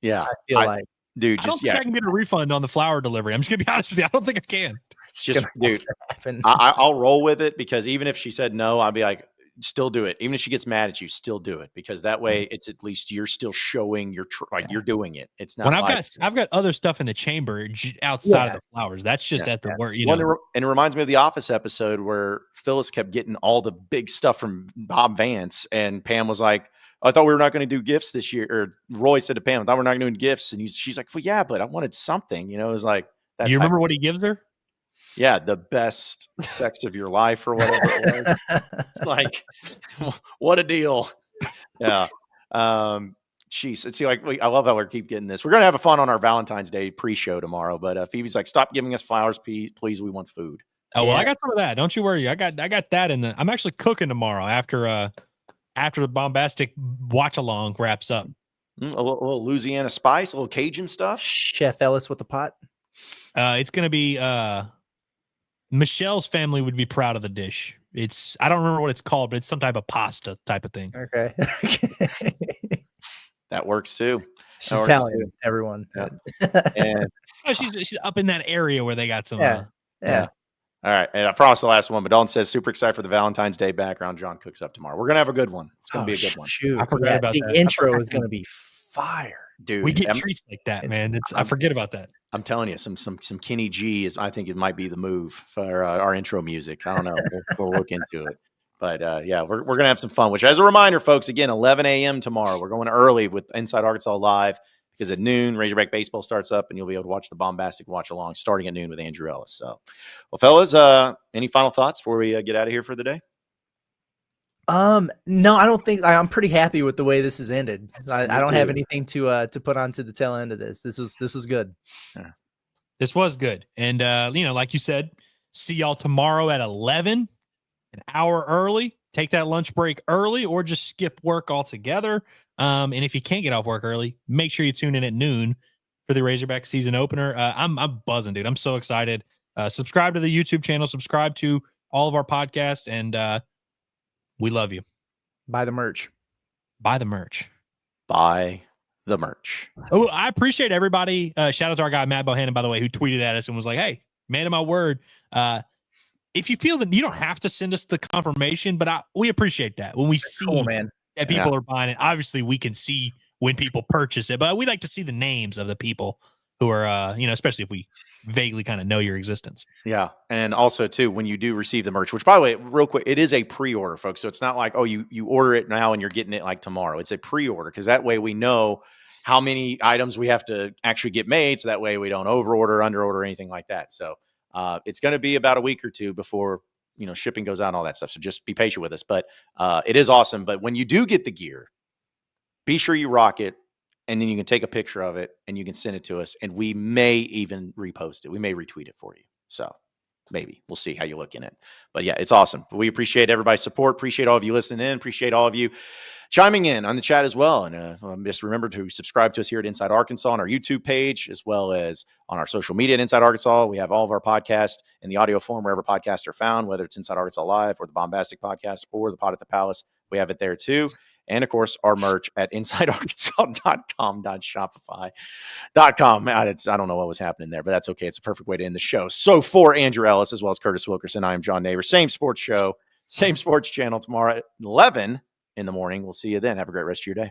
Yeah, I feel like, dude, I don't think I can get a refund on the flower delivery. I'm just gonna be honest with you. I don't think I can. It's just, dude, I'll roll with it because even if she said no, I'd be like, still do it. Even if she gets mad at you, still do it because that way it's at least you're still showing you're doing it. It's not. When I've got other stuff in the chamber outside of the flowers. That's just at the work. And it reminds me of the Office episode where Phyllis kept getting all the big stuff from Bob Vance, and Pam was like, "I thought we were not going to do gifts this year." Or Roy said to Pam, "I thought we're not going to do gifts," and she's like, "Well, yeah, but I wanted something." It was like. Do you remember what he gives her? Yeah, the best sex of your life or whatever it was. Like, what a deal. Yeah. Jeez, it's like I love how we keep getting this. We're gonna have a fun on our Valentine's Day pre-show tomorrow. But Phoebe's like, stop giving us flowers, please. We want food. Oh well, I got some of that. Don't you worry. I got that in the. I'm actually cooking tomorrow after the bombastic watch along wraps up. A little Louisiana spice, a little Cajun stuff. Chef Ellis with the pot. It's gonna be Michelle's family would be proud of the dish. I don't remember what it's called, but it's some type of pasta type of thing. Okay. That works too. She's Italian, everyone. Yeah. And she's up in that area where they got some. Yeah. All right. And I promise the last one, but Dalton says super excited for the Valentine's Day background John cooks up tomorrow. We're gonna have a good one. It's gonna be a good one. Shoot. I forgot about the that. intro is gonna be fire. Dude, we get treats like that, man. I forget about that. I'm telling you, some Kenny G is. I think it might be the move for our intro music. I don't know. We'll look into it. But yeah, we're gonna have some fun. Which, as a reminder, folks, again, 11 a.m. tomorrow. We're going early with Inside Arkansas Live because at noon, Razorback baseball starts up, and you'll be able to watch the bombastic watch along starting at noon with Andrew Ellis. So, well, fellas, any final thoughts before we get out of here for the day? No, I don't think. I'm pretty happy with the way this has ended. I don't have anything to put on to the tail end of this. This was good. Yeah. This was good, and like you said, see y'all tomorrow at 11, an hour early. Take that lunch break early, or just skip work altogether. And if you can't get off work early, make sure you tune in at noon for the Razorback season opener. I'm buzzing, dude. I'm so excited. Subscribe to the YouTube channel. Subscribe to all of our podcasts, and we love you. Buy the merch. Buy the merch. Buy the merch. Oh, I appreciate everybody. Shout out to our guy, Matt Bohannon, by the way, who tweeted at us and was like, hey, man of my word. If you feel that you don't have to send us the confirmation, but we appreciate that. When we see that people are buying it, obviously we can see when people purchase it, but we like to see the names of the people who are, especially if we vaguely kind of know your existence. Yeah. And also too, when you do receive the merch, which by the way, real quick, it is a pre-order, folks. So it's not like, oh, you order it now and you're getting it like tomorrow. It's a pre-order because that way we know how many items we have to actually get made. So that way we don't overorder, underorder, anything like that. So it's going to be about a week or two before, shipping goes out and all that stuff. So just be patient with us, but it is awesome. But when you do get the gear, be sure you rock it. And then you can take a picture of it and you can send it to us. And we may even repost it. We may retweet it for you. So maybe we'll see how you look in it. But yeah, it's awesome. We appreciate everybody's support. Appreciate all of you listening in. Appreciate all of you chiming in on the chat as well. And just remember to subscribe to us here at Inside Arkansas on our YouTube page, as well as on our social media at Inside Arkansas. We have all of our podcasts in the audio form wherever podcasts are found, whether it's Inside Arkansas Live or the Bombastic Podcast or the Pod at the Palace. We have it there too. And of course, our merch at insidearkansas.com.shopify.com. I don't know what was happening there, but that's okay. It's a perfect way to end the show. So for Andrew Ellis, as well as Curtis Wilkerson, I am John Neighbor. Same sports show, same sports channel tomorrow at 11 in the morning. We'll see you then. Have a great rest of your day.